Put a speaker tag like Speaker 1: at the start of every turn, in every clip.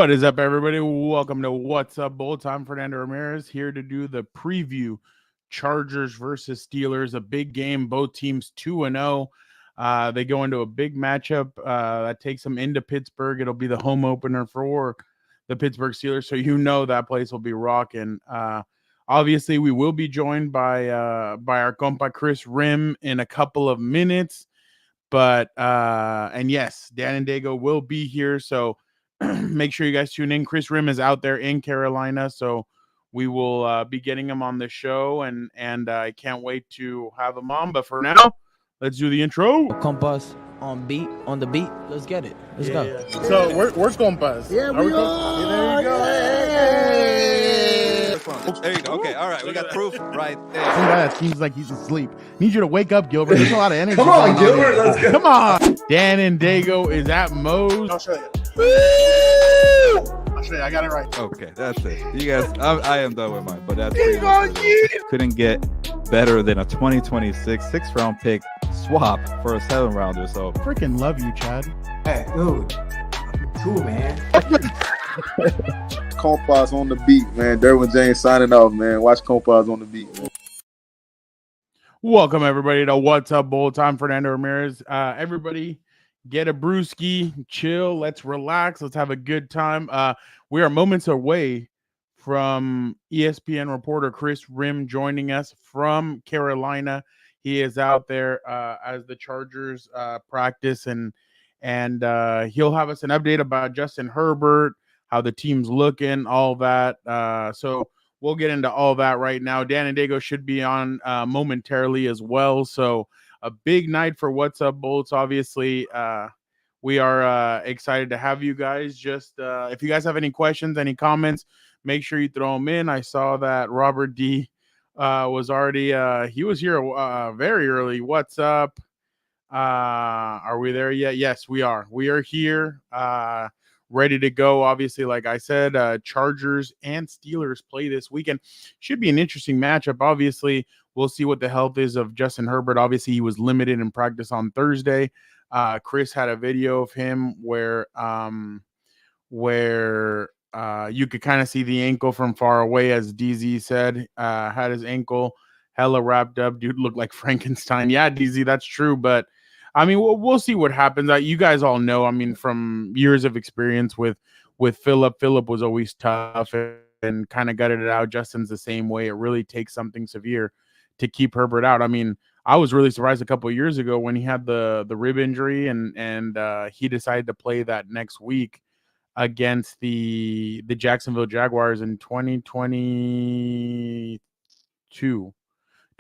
Speaker 1: What is up, everybody? Welcome to What's Up Bullets. I'm Fernando Ramirez here to do the preview. Chargers versus Steelers, a big game. Both teams 2-0. They go into a big matchup that takes them into Pittsburgh. It'll be the home opener for the Pittsburgh Steelers, so you know that place will be rocking. Obviously, we will be joined by our Compa Kris Rhim in a couple of minutes. But and yes, Dan and Daygo will be here, so make sure you guys tune in. Kris Rhim is out there in Carolina, so we will be getting him on the show, and I can't wait to have him on. But for now, let's do the intro.
Speaker 2: Compas on the beat. Let's get it. Let's go.
Speaker 1: Yeah. So where's Compas?
Speaker 3: Yeah, we are.
Speaker 1: There you go.
Speaker 4: There you go. Okay, all right. We got proof right there.
Speaker 3: Some guy that seems like he's asleep. Need you to wake up, Gilbert. There's a lot of energy.
Speaker 5: Come on, Gilbert. Let's go.
Speaker 1: Come on. Dan and Daygo is at Moe's.
Speaker 3: I'll show you. I'll show you. I got it right.
Speaker 4: Okay, that's it. You guys, I am done with mine, but that's couldn't get better than a 2026 6th-round pick swap for a 7-rounder. So
Speaker 3: Freaking love you, Chad.
Speaker 5: Hey, dude. Cool, man.
Speaker 6: Compas on the beat, man. Derwin James signing off, man. Watch Compas on the beat, man.
Speaker 1: Welcome, everybody, to What's Up Bullets. I'm Fernando Ramirez. Everybody, get a brewski, chill, let's relax, let's have a good time. We are moments away from ESPN reporter Kris Rhim joining us from Carolina. He is out there as the Chargers practice, and he'll have us an update about Justin Herbert, how the team's looking, all that. So we'll get into all that right now. Dan and Daygo should be on momentarily as well. So a big night for What's Up Bullets. Obviously, we are excited to have you guys. Just if you guys have any questions, any comments, make sure you throw them in. I saw that Robert D was already he was here very early. What's up? Are we there yet? Yes, we are. We are here, ready to go. Obviously, like I said, Chargers and Steelers play this weekend. Should be an interesting matchup. Obviously, we'll see what the health is of Justin Herbert. Obviously, he was limited in practice on Thursday. Kris had a video of him where you could kind of see the ankle from far away, as DZ said. Had his ankle hella wrapped up. Dude looked like Frankenstein. Yeah, DZ, that's true. But I mean, we'll see what happens. You guys all know, I mean, from years of experience with Phillip. Phillip was always tough and kind of gutted it out. Justin's the same way. It really takes something severe to keep Herbert out. I mean, I was really surprised a couple of years ago when he had the rib injury and he decided to play that next week against the Jacksonville Jaguars in 2022.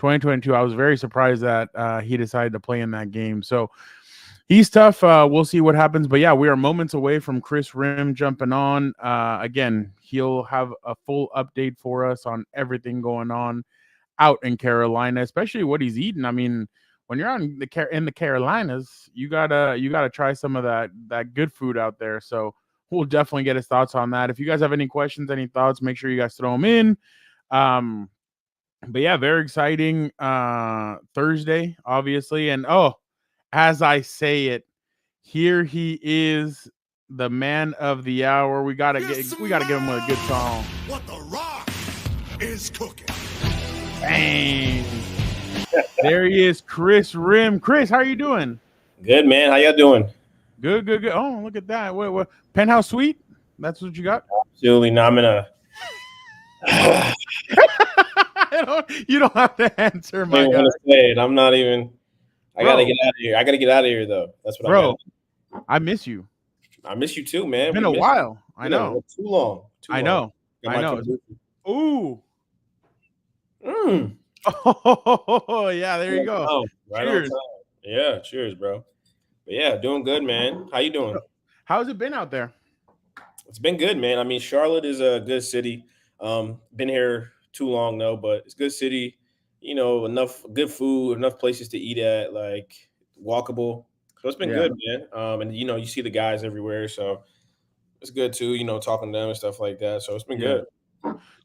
Speaker 1: I was very surprised that he decided to play in that game. So he's tough. We'll see what happens. But yeah, we are moments away from Kris Rhim jumping on. Again, he'll have a full update for us on everything going on out in Carolina, especially what he's eating. I mean, when you're out in the Carolinas, you gotta try some of that good food out there. So we'll definitely get his thoughts on that. If you guys have any questions, any thoughts, make sure you guys throw them in. But yeah, very exciting Thursday, obviously. And as I say it, here he is, the man of the hour. We gotta give him a good song.
Speaker 7: What the Rock is cooking.
Speaker 1: Bang. There he is, Kris Rhim. Kris, how are you doing?
Speaker 8: Good, man. How y'all doing?
Speaker 1: Good. Oh, look at that. What penthouse suite? That's what you got?
Speaker 8: Absolutely. No, I'm in a
Speaker 1: you don't have to answer, my guy.
Speaker 8: Say it. I'm not even. I gotta get out of here. I gotta get out of here, though. That's what
Speaker 1: bro. I miss you.
Speaker 8: I miss you too, man.
Speaker 1: It's been a while. I know.
Speaker 8: Too long.
Speaker 1: I know. Ooh. Oh yeah, there you go.
Speaker 8: Right
Speaker 1: cheers.
Speaker 8: Yeah, cheers, bro. But yeah, doing good, man. How you doing?
Speaker 1: How's it been out there?
Speaker 8: It's been good, man. I mean, Charlotte is a good city. Been here too long though, but it's a good city. You know, enough good food, enough places to eat at, like walkable. So it's been good, man. And you know, you see the guys everywhere, so it's good too. You know, talking to them and stuff like that. So it's been good.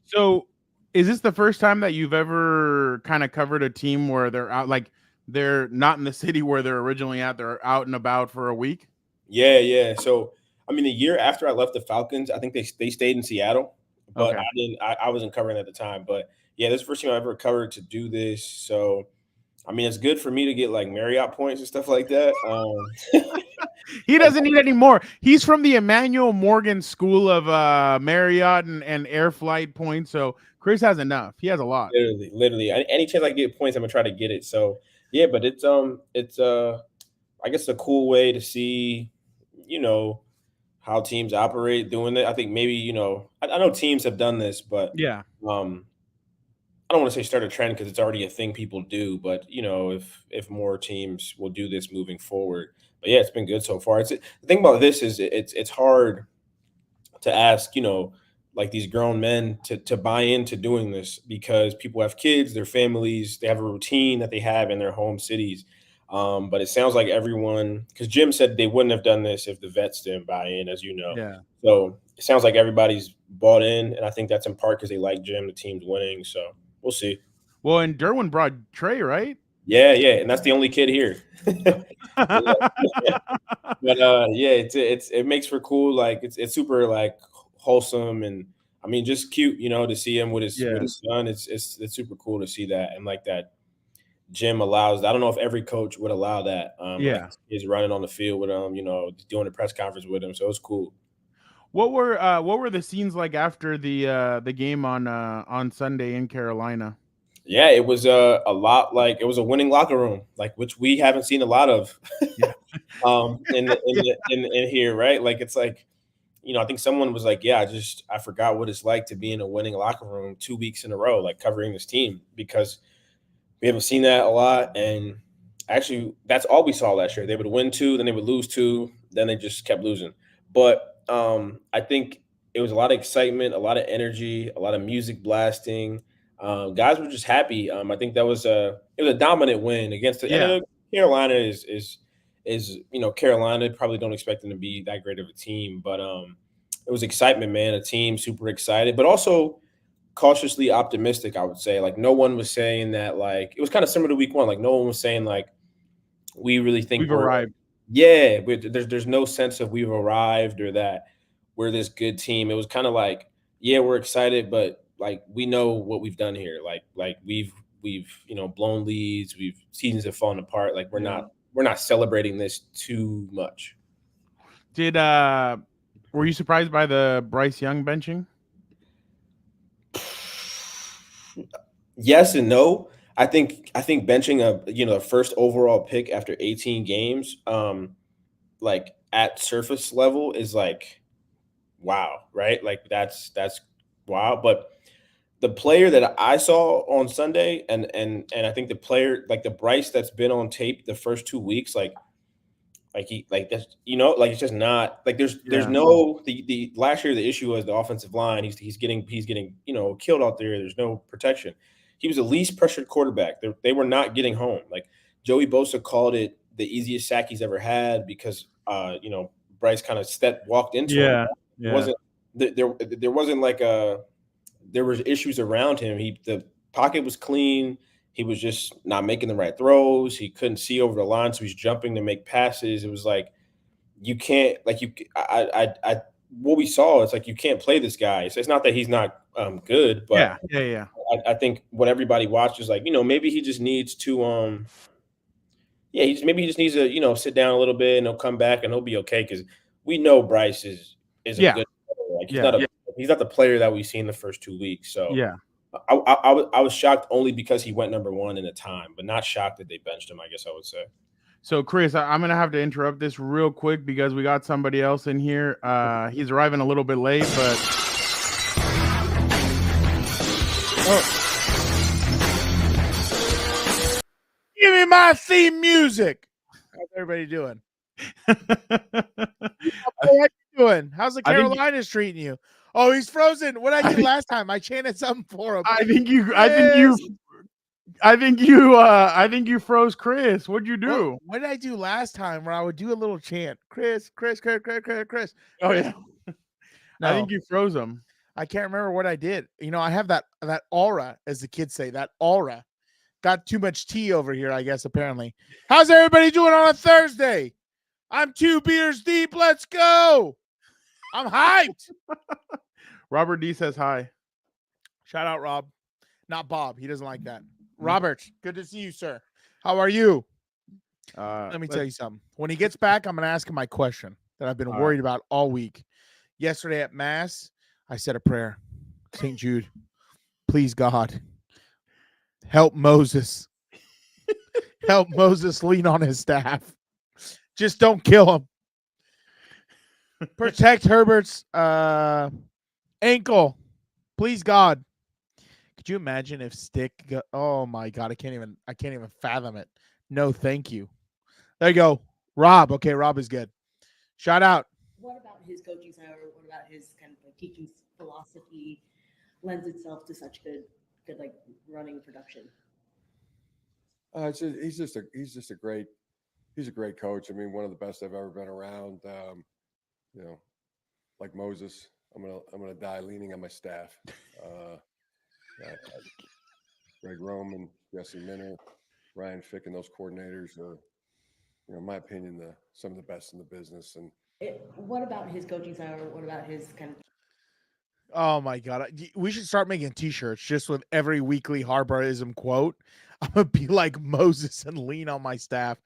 Speaker 1: So, is this the first time that you've ever kind of covered a team where they're out, like they're not in the city where they're originally at? They're out and about for a week.
Speaker 8: Yeah. So I mean, the year after I left the Falcons, I think they stayed in Seattle, but
Speaker 1: Okay.
Speaker 8: I didn't. I wasn't covering at the time. But yeah, this is the first team I ever covered to do this. So I mean, it's good for me to get like Marriott points and stuff like that.
Speaker 1: He doesn't need any more. He's from the Emmanuel Morgan School of Marriott and air flight points. So Kris has enough. He has a lot.
Speaker 8: Literally, any chance I get points, I'm gonna try to get it. So yeah, but it's I guess a cool way to see, how teams operate doing it. I think maybe, I know teams have done this, but
Speaker 1: Yeah.
Speaker 8: I don't want to say start a trend because it's already a thing people do, but if more teams will do this moving forward. But yeah, it's been good so far. The thing about this is it's hard to ask, like these grown men to buy into doing this because people have kids, their families, they have a routine that they have in their home cities. But it sounds like everyone, because Jim said they wouldn't have done this if the vets didn't buy in, as you know.
Speaker 1: Yeah.
Speaker 8: So it sounds like everybody's bought in, and I think that's in part because they like Jim, the team's winning. So we'll see.
Speaker 1: Well, and Derwin brought Trey, right?
Speaker 8: Yeah, and that's the only kid here. But it makes for cool, like it's super like wholesome and I mean just cute, to see him with his son. It's super cool to see that and like that Jim allows. I don't know if every coach would allow that. Like he's running on the field with him, doing a press conference with him. So it's cool.
Speaker 1: What were the scenes like after the game on Sunday in Carolina?
Speaker 8: Yeah, it was a lot like it was a winning locker room, like which we haven't seen a lot of in here, right? Like it's like, I think someone was like, yeah, I forgot what it's like to be in a winning locker room 2 weeks in a row, like covering this team because we haven't seen that a lot. And actually that's all we saw last year. They would win 2, then they would lose 2, then they just kept losing. But I think it was a lot of excitement, a lot of energy, a lot of music blasting. Guys were just happy. I think it was a dominant win against Carolina is Carolina. Probably don't expect them to be that great of a team, but it was excitement, man. A team super excited, but also cautiously optimistic. I would say like no one was saying that like it was kind of similar to week 1. Like no one was saying like we really think
Speaker 1: we've arrived.
Speaker 8: Yeah, there's no sense of we've arrived or that we're this good team. It was kind of like yeah, we're excited, but like we know what we've done here. Like we've blown leads, seasons have fallen apart. Like we're not celebrating this too much.
Speaker 1: Were you surprised by the Bryce Young benching?
Speaker 8: Yes and no. I think benching a first overall pick after 18 games, like at surface level is like wow, right? Like that's wow. But the player that I saw on Sunday, and I think the player like the Bryce that's been on tape the first 2 weeks, like that's like it's just not like there's no the last year the issue was the offensive line. He's getting killed out there. There's no protection. He was the least pressured quarterback. They were not getting home. Like Joey Bosa called it the easiest sack he's ever had because Bryce kind of walked into him. It wasn't there wasn't like there was issues around him. The pocket was clean. He was just not making the right throws. He couldn't see over the line, so he's jumping to make passes. It was like you can't like you. I what we saw. It's like you can't play this guy. So it's not that he's not good, but
Speaker 1: yeah.
Speaker 8: I think what everybody watched is like maybe he just needs to maybe he just needs to sit down a little bit and he'll come back and he'll be okay because we know Bryce is a good player. Like he's not the player that we've seen the first 2 weeks. So I was shocked only because he went number 1 in a time, but not shocked that they benched him, I guess I would say.
Speaker 1: So, Kris, I'm going to have to interrupt this real quick because we got somebody else in here. He's arriving a little bit late, but...
Speaker 9: Give me my theme music. How's everybody doing? How you doing? How's the Carolinas treating you? Oh, he's frozen. What did I do last time? I chanted something for him.
Speaker 1: I think you froze Kris. What'd you do?
Speaker 9: What did I do last time where I would do a little chant? Kris.
Speaker 1: Oh yeah. No, I think you froze him.
Speaker 9: I can't remember what I did. I have that aura, as the kids say, that aura. Got too much tea over here, I guess, apparently. How's everybody doing on a Thursday? I'm 2 beers deep. Let's go. I'm hyped.
Speaker 1: Robert D says hi.
Speaker 9: Shout out, Rob. Not Bob. He doesn't like that. Robert, good to see you, sir. How are you? Let me tell you something. When he gets back, I'm going to ask him my question that I've been worried about all week. Yesterday at Mass, I said a prayer. St. Jude, please, God, help Moses. Help Moses lean on his staff. Just don't kill him. Protect Herbert's ankle. Please, God. Could you imagine if Stick oh my God, I can't even fathom it. No, thank you. There you go. Rob. Okay, Rob is good. Shout out.
Speaker 10: What about his coaching style? What about his kind of like teaching philosophy lends itself to such good like running production?
Speaker 11: He's a great coach. I mean, one of the best I've ever been around. You know, like Moses, I'm gonna die leaning on my staff. Greg Roman, Jesse Minner, Ryan Fick, and those coordinators are, in my opinion, some of the best in the business. And
Speaker 10: what about his coaching style? What about his kind of?
Speaker 9: Oh my God, we should start making T-shirts just with every weekly Harbaurism quote. I'm gonna be like Moses and lean on my staff.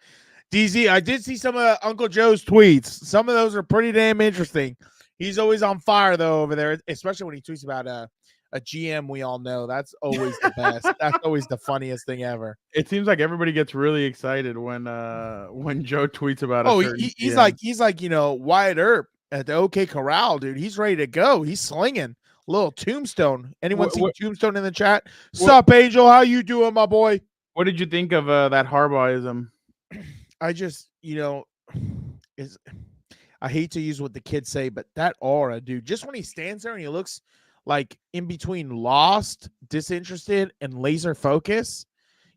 Speaker 9: DZ, I did see some of Uncle Joe's tweets. Some of those are pretty damn interesting. He's always on fire though over there, especially when he tweets about a GM we all know. That's always the best. That's always the funniest thing ever.
Speaker 1: It seems like everybody gets really excited when Joe tweets about it.
Speaker 9: He's like Wyatt Earp at the OK Corral, dude. He's ready to go. He's slinging. Little Tombstone. Anyone see Tombstone in the chat? Sup, Angel? How you doing, my boy?
Speaker 1: What did you think of that Harbaurism?
Speaker 9: I just, I hate to use what the kids say, but that aura, dude, just when he stands there and he looks like in between lost, disinterested, and laser focus,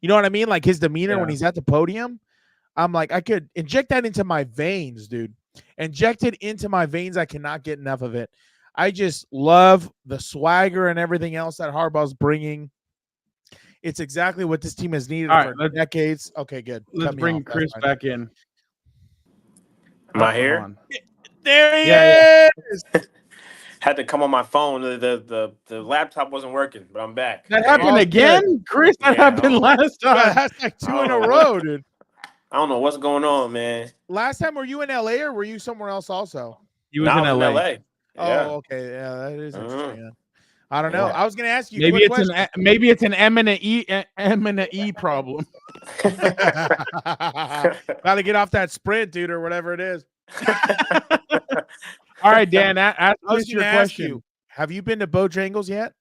Speaker 9: you know what I mean? Like his demeanor when he's at the podium. I'm like, I could inject that into my veins, dude. Inject it into my veins. I cannot get enough of it. I just love the swagger and everything else that Harbaugh's bringing. It's exactly what this team has needed for decades. Okay, good.
Speaker 1: Let's bring Kris back in.
Speaker 8: Am I here?
Speaker 9: There he is.
Speaker 8: Had to come on my phone. The laptop wasn't working, but I'm back.
Speaker 1: That happened again, Kris. That happened last time.
Speaker 9: That's like 2 in a row, dude.
Speaker 8: I don't know what's going on, man.
Speaker 9: Last time, were you in LA or were you somewhere else also?
Speaker 1: He was in LA.
Speaker 8: Yeah.
Speaker 9: Oh, okay. Yeah, that is interesting. I don't know. I was going to ask you.
Speaker 1: Maybe it's an M and a E problem.
Speaker 9: Got to get off that sprint, dude, or whatever it is.
Speaker 1: All right, Dan. Ask Kris your question.
Speaker 9: Have you been to Bojangles yet?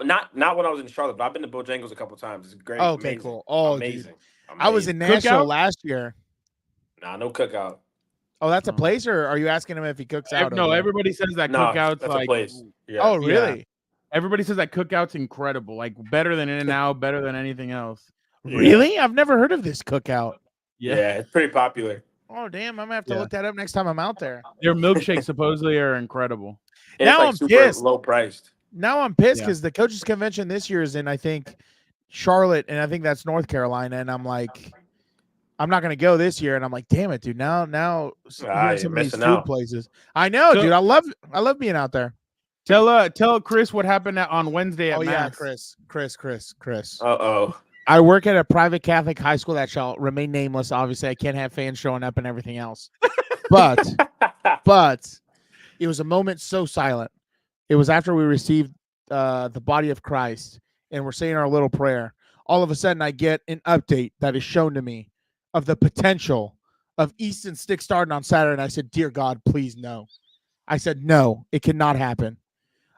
Speaker 8: Not when I was in Charlotte, but I've been to Bojangles a couple times. It's great.
Speaker 9: Oh, okay,
Speaker 8: amazing.
Speaker 9: cool. Oh,
Speaker 8: amazing.
Speaker 9: I was in Nashville last year.
Speaker 8: Nah, no cookout.
Speaker 9: Oh, that's a place, or are you asking him if he cooks out?
Speaker 1: No, everybody says that cookout's like
Speaker 8: a place. Yeah.
Speaker 9: Oh, really?
Speaker 1: Yeah. Everybody says that cookout's incredible, like better than In-N-Out, better than anything else.
Speaker 9: Really? I've never heard of this cookout.
Speaker 8: Yeah, it's pretty popular.
Speaker 9: Oh, damn. I'm going to have to look that up next time I'm out there.
Speaker 1: Their milkshakes supposedly are incredible.
Speaker 8: And now it's like I'm pissed. Low priced.
Speaker 9: Now I'm pissed because the coaches convention this year is in, I think, Charlotte, and I think that's North Carolina. And I'm like, I'm not going to go this year. And I'm like, damn it, dude. Now some of these food places. I know, dude. I love being out there.
Speaker 1: Tell Kris what happened on Wednesday at Mass.
Speaker 9: Chris.
Speaker 8: Uh-oh.
Speaker 9: I work at a private Catholic high school that shall remain nameless. Obviously, I can't have fans showing up and everything else. But it was a moment so silent. It was after we received the body of Christ and we're saying our little prayer. All of a sudden, I get an update that is shown to me of the potential of Easton Stick starting on Saturday. And I said, dear God, please no. I said, no, it cannot happen.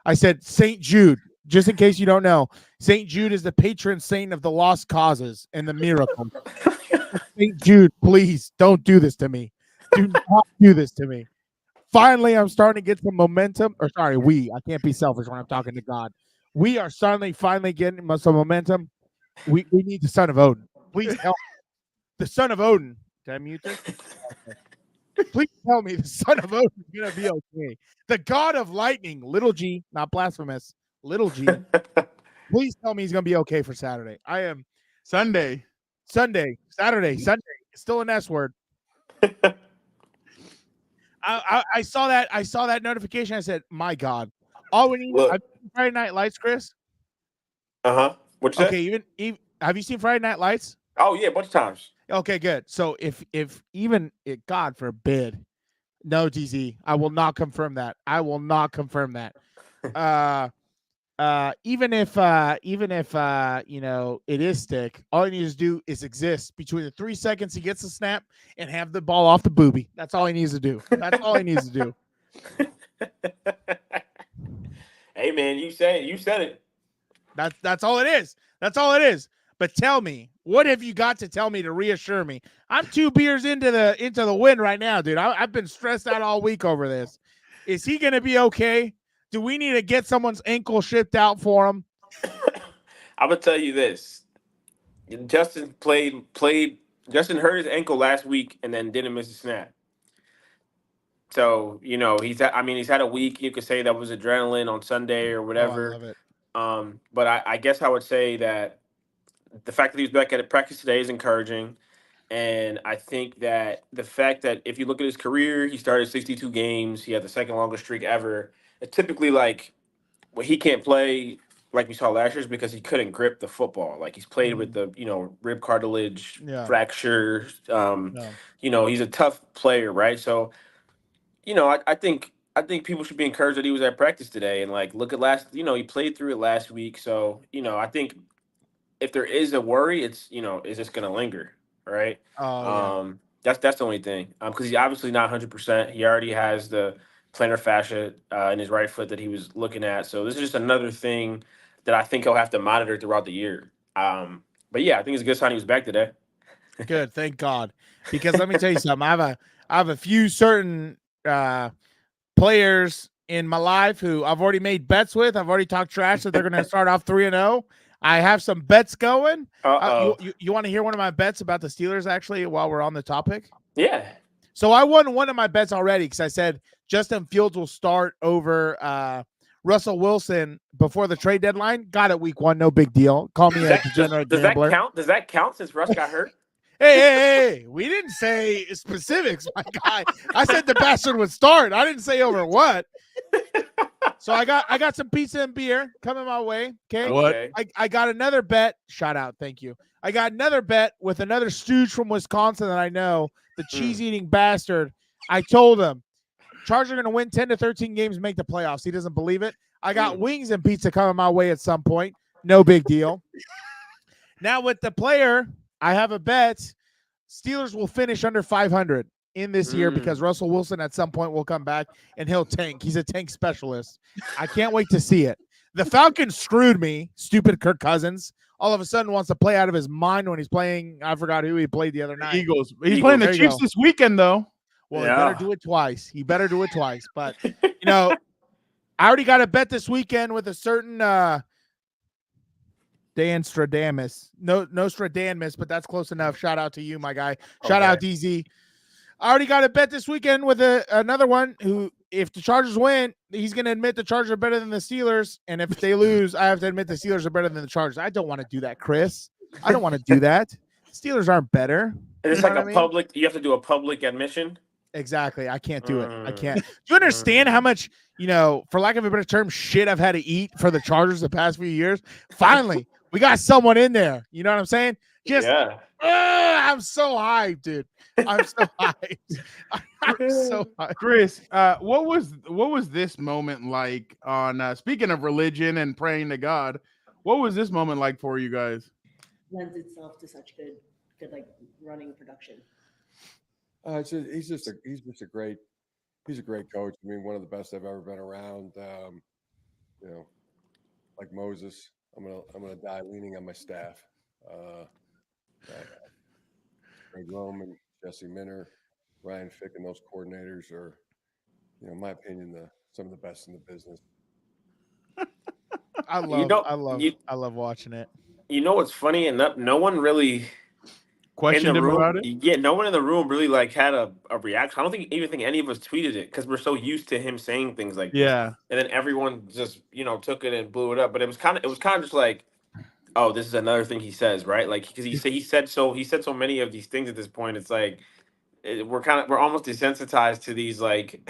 Speaker 9: I said, St. Jude, just in case you don't know, St. Jude is the patron saint of the lost causes and the miracle. St. Jude, please don't do this to me. Do not do this to me. Finally, I'm starting to get some momentum. I can't be selfish when I'm talking to God. We are finally getting some momentum. We need the son of Odin. Please help. The son of Odin. Did I mute this? Please tell me the son of Odin is going to be okay. The god of lightning, little g, not blasphemous, little g. Please tell me he's going to be okay for Saturday. I am
Speaker 1: Saturday,
Speaker 9: Sunday. Still an S word. I saw that. I saw that notification. I said, "My God!" All we need.
Speaker 8: Look.
Speaker 9: Friday Night Lights, Chris.
Speaker 8: What'd you say?
Speaker 9: Okay, even have you seen Friday Night Lights?
Speaker 8: Oh yeah, a bunch of times.
Speaker 9: Okay, good. So if even it, God forbid, no, DZ, I will not confirm that. I will not confirm that. Even if you know it is stick, all he needs to do is exist between the 3 seconds he gets the snap and have the ball off the booby. That's all he needs to do. That's all he needs to do.
Speaker 8: Hey man, you said it.
Speaker 9: That's all it is. That's all it is. But tell me, what have you got to tell me to reassure me? I'm 2 beers into the win right now, dude. I've been stressed out all week over this. Is he going to be okay? Do we need to get someone's ankle shipped out for him?
Speaker 8: I'm gonna tell you this: Justin Justin hurt his ankle last week and then didn't miss a snap. So he's had a week. You could say that was adrenaline on Sunday or whatever.
Speaker 9: Oh, I love it.
Speaker 8: But I guess I would say that the fact that he was back at practice today is encouraging. And I think that the fact that if you look at his career, he started 62 games. He had the second longest streak ever. It's typically like when he can't play like we saw last year is because he couldn't grip the football. Like he's played with the, rib cartilage fracture. He's a tough player, right? So, I think people should be encouraged that he was at practice today and like look at he played through it last week. So, I think if there is a worry, it's, is this going to linger, right? That's the only thing. Because he's obviously not 100%. He already has the plantar fascia in his right foot that he was looking at. So this is just another thing that I think he'll have to monitor throughout the year. But yeah, I think it's a good sign he was back today.
Speaker 9: Good, thank God. Because let me tell you something. I have a few certain players in my life who I've already made bets with. I've already talked trash that they're going to start off 3-0. I have some bets going. You want to hear one of my bets about the Steelers, actually, while we're on the topic?
Speaker 8: Yeah.
Speaker 9: So I won one of my bets already because I said Justin Fields will start over Russell Wilson before the trade deadline. Got it week 1, no big deal. Call me a degenerate gambler.
Speaker 8: Does that count since Russ got hurt?
Speaker 9: Hey, we didn't say specifics, my guy. I said the bastard would start. I didn't say over what. So I got some pizza and beer coming my way. Okay.
Speaker 1: What?
Speaker 9: I got another bet. Shout out. Thank you. I got another bet with another stooge from Wisconsin that I know, the cheese-eating bastard. I told him Chargers are going to win 10 to 13 games, make the playoffs. He doesn't believe it. I got wings and pizza coming my way at some point. No big deal. Now with the player, I have a bet. Steelers will finish under 500 in this year because Russell Wilson at some point will come back and he'll tank. He's a tank specialist. I can't wait to see it. The Falcons screwed me. Stupid Kirk Cousins. All of a sudden wants to play out of his mind when he's playing. I forgot who he played the other night.
Speaker 1: Eagles. He's playing the Chiefs this weekend, though.
Speaker 9: Well, he better do it twice. But, I already got a bet this weekend with a certain Dan Stradamus. No Stradamus, but that's close enough. Shout out to you, my guy. Shout out DZ. I already got a bet this weekend with another one who, if the Chargers win, he's going to admit the Chargers are better than the Steelers. And if they lose, I have to admit the Steelers are better than the Chargers. I don't want to do that, Chris. I don't want to do that. Steelers aren't better.
Speaker 8: It's like public. You have to do a public admission.
Speaker 9: Exactly. I can't do it. I can't. Do you understand how much, for lack of a better term, shit I've had to eat for the Chargers the past few years? Finally, we got someone in there. You know what I'm saying? I'm so hyped, dude. I'm so hyped. I'm so hyped.
Speaker 1: Chris, what was this moment like on speaking of religion and praying to God? What was this moment like for you guys?
Speaker 10: Lends itself to such good like running production.
Speaker 11: He's a great coach. I mean, one of the best I've ever been around. Like Moses, I'm gonna die leaning on my staff. Greg Roman, Jesse Minter, Ryan Fick, and those coordinators are, in my opinion, some of the best in the business.
Speaker 9: I love watching it.
Speaker 8: You know what's funny? And no one really
Speaker 1: questioned him about it.
Speaker 8: Yeah, no one in the room really had a reaction. I don't even think any of us tweeted it because we're so used to him saying things like
Speaker 1: this.
Speaker 8: And then everyone just took it and blew it up. But it was kind of just like, oh, this is another thing he says, right? Like because he said so many of these things at this point. It's like
Speaker 12: we're almost desensitized to these like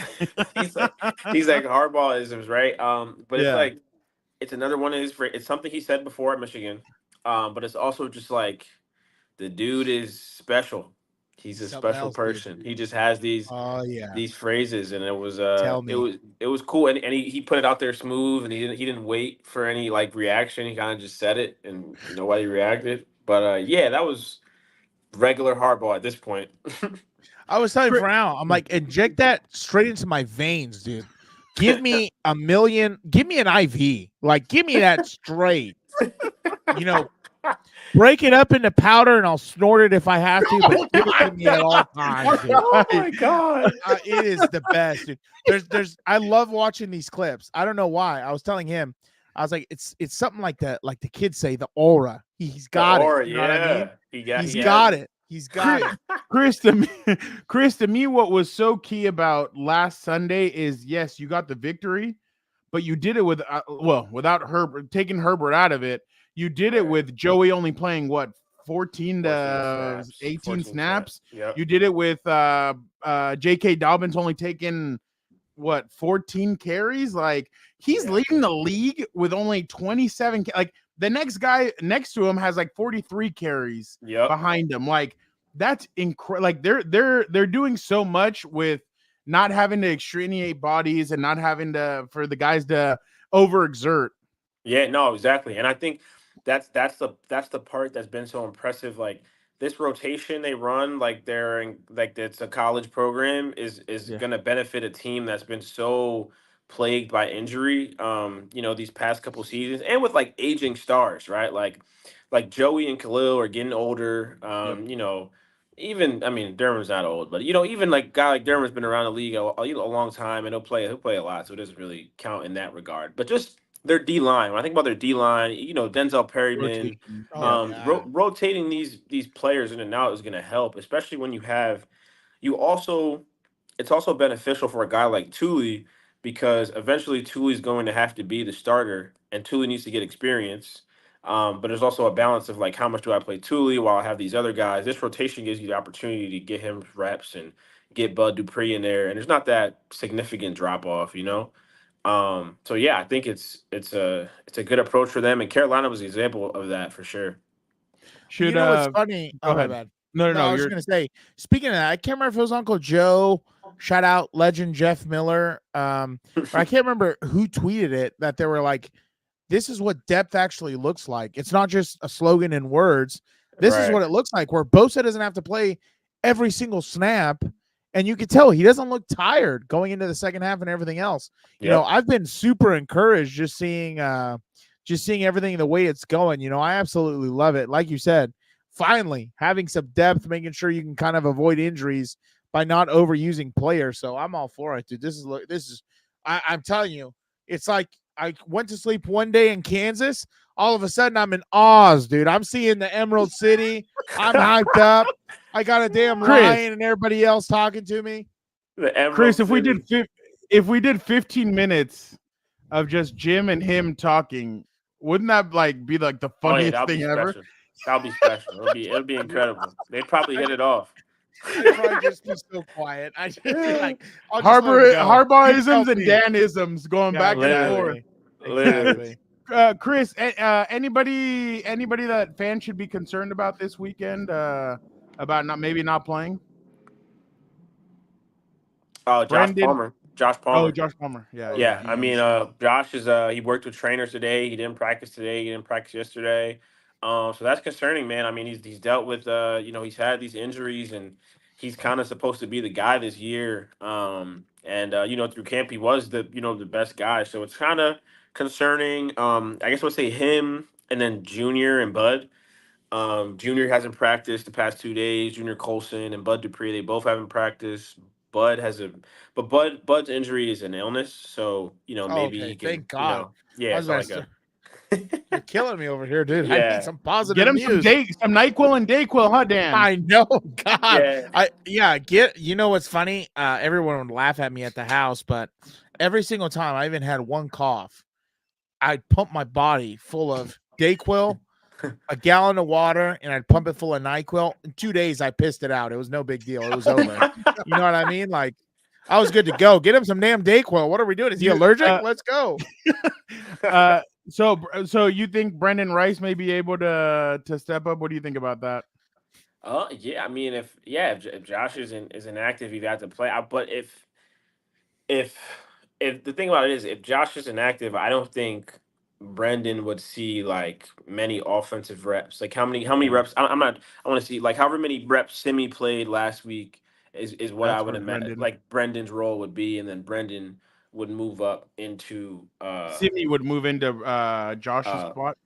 Speaker 12: these like hardballisms, right? But it's
Speaker 1: Yeah.
Speaker 12: like it's another one of his. It's something he said before at Michigan, but it's also just like the dude is special. He's a
Speaker 9: Something
Speaker 12: special
Speaker 9: else, dude.
Speaker 12: person. He just has
Speaker 9: Oh yeah.
Speaker 12: these phrases, and
Speaker 9: Tell me.
Speaker 12: it was cool, and he put it out there smooth, and he didn't wait for any like reaction. He kind of just said it, and nobody reacted. But yeah, that was regular hardball at this point.
Speaker 9: I was telling Fernando, I'm like, inject that straight into my veins, dude. Give me $1 million. Give me an IV. Like, give me that straight. You know, break it up into powder and I'll snort it if I have to, but give it to me at all times. Dude.
Speaker 12: Oh my god,
Speaker 9: it is the best, dude. I love watching these clips. I don't know why. I was telling him, I was like, it's something like the kids say, the aura. He's got
Speaker 12: aura,
Speaker 9: it. You know what I mean?
Speaker 12: He's
Speaker 9: got it. He's got it.
Speaker 1: Kris, to me, what was so key about last Sunday is, yes, you got the victory, but you did it with without Herbert, taking Herbert out of it. You did it with Joey only playing 14 to 18 snaps.
Speaker 12: Yep.
Speaker 1: You did it with J.K. Dobbins only taking 14 carries. Like, he's leading the league with only 27. Like, the next guy next to him has like 43 carries behind him. Like, that's incredible. Like, they're doing so much with not having to extenuate bodies and not having for the guys to overexert.
Speaker 12: Yeah, no, exactly. And I think that's the part that's been so impressive. Like, this rotation they run, like it's a college program, is gonna benefit a team that's been so plagued by injury, these past couple seasons, and with like aging stars, right? Like Joey and Khalil are getting older. Even, I mean, Derwin's not old, but even like guy like Derwin's been around the league a long time, and he'll play a lot, so it doesn't really count in that regard. But just their D line. When I think about their D line, Denzel Perryman, rotating these players in and out is going to help, especially when it's also beneficial for a guy like Thule, because eventually Thule's going to have to be the starter, and Thule needs to get experience. But there's also a balance of like, how much do I play Thule while I have these other guys? This rotation gives you the opportunity to get him reps and get Bud Dupree in there, and there's not that significant drop off, So yeah, I think it's a good approach for them, and Carolina was an example of that for sure.
Speaker 9: What's funny?
Speaker 1: Go ahead.
Speaker 9: My bad.
Speaker 1: No,
Speaker 9: I was gonna say, speaking of that, I can't remember if it was Uncle Joe. Shout out legend Jeff Miller. I can't remember who tweeted it, that they were like, this is what depth actually looks like. It's not just a slogan in words. This is what it looks like, where Bosa doesn't have to play every single snap. And you can tell he doesn't look tired going into the second half and everything else. You know, I've been super encouraged just seeing everything the way it's going. I absolutely love it. Like you said, finally having some depth, making sure you can kind of avoid injuries by not overusing players. So I'm all for it, dude. I'm telling you, it's like I went to sleep one day in Kansas. All of a sudden, I'm in Oz, dude. I'm seeing the Emerald City. I'm hyped up. I got a damn Ryan and everybody else talking to me.
Speaker 1: Kris, if we did 15 minutes of just Jim and him talking, wouldn't that be like the funniest thing ever?
Speaker 12: That'll be special. It'll be incredible. They'd probably hit it off.
Speaker 9: I'd probably just be so quiet. I just like
Speaker 1: Harbaugh'isms and Dan-isms going back and forth.
Speaker 9: Exactly.
Speaker 1: Kris, anybody that fans should be concerned about this weekend about not playing?
Speaker 12: Josh Palmer.
Speaker 1: Oh, Josh Palmer. Yeah.
Speaker 12: I mean, Josh is he worked with trainers today. He didn't practice today. He didn't practice yesterday. So that's concerning, man. I mean, he's dealt with he's had these injuries, and he's kind of supposed to be the guy this year. Through camp he was the best guy. So it's kind of concerning. I guess we'll say him, and then Junior and Bud. Junior hasn't practiced the past 2 days. Junior Colson and Bud Dupree, they both haven't practiced. Bud's injury is an illness, so maybe he can.
Speaker 9: Thank God.
Speaker 12: You're
Speaker 9: killing me over here, dude.
Speaker 12: Yeah.
Speaker 9: I need some positive
Speaker 1: Get him
Speaker 9: news.
Speaker 1: some NyQuil and Dayquil, huh, Dan?
Speaker 9: I know. God. You know what's funny? Everyone would laugh at me at the house, but every single time I even had one cough, I'd pump my body full of Dayquil a gallon of water and I'd pump it full of NyQuil. In 2 days, I pissed it out. It was no big deal. It was over. You know what I mean? Like, I was good to go. Get him some damn Dayquil. What are we doing? Is he allergic? Let's go.
Speaker 1: So you think Brendan Rice may be able to step up? What do you think about that?
Speaker 12: Yeah. I mean, if Josh is inactive, he'd have to play. But if the thing about it is, if Josh is inactive, I don't think Brendan would see like many offensive reps. Like how many reps? I'm not. I want to see like however many reps Simi played last week is what I would imagine. Like Brendan's role would be, and then Brendan would move up into.
Speaker 1: Simi would move into Josh's spot.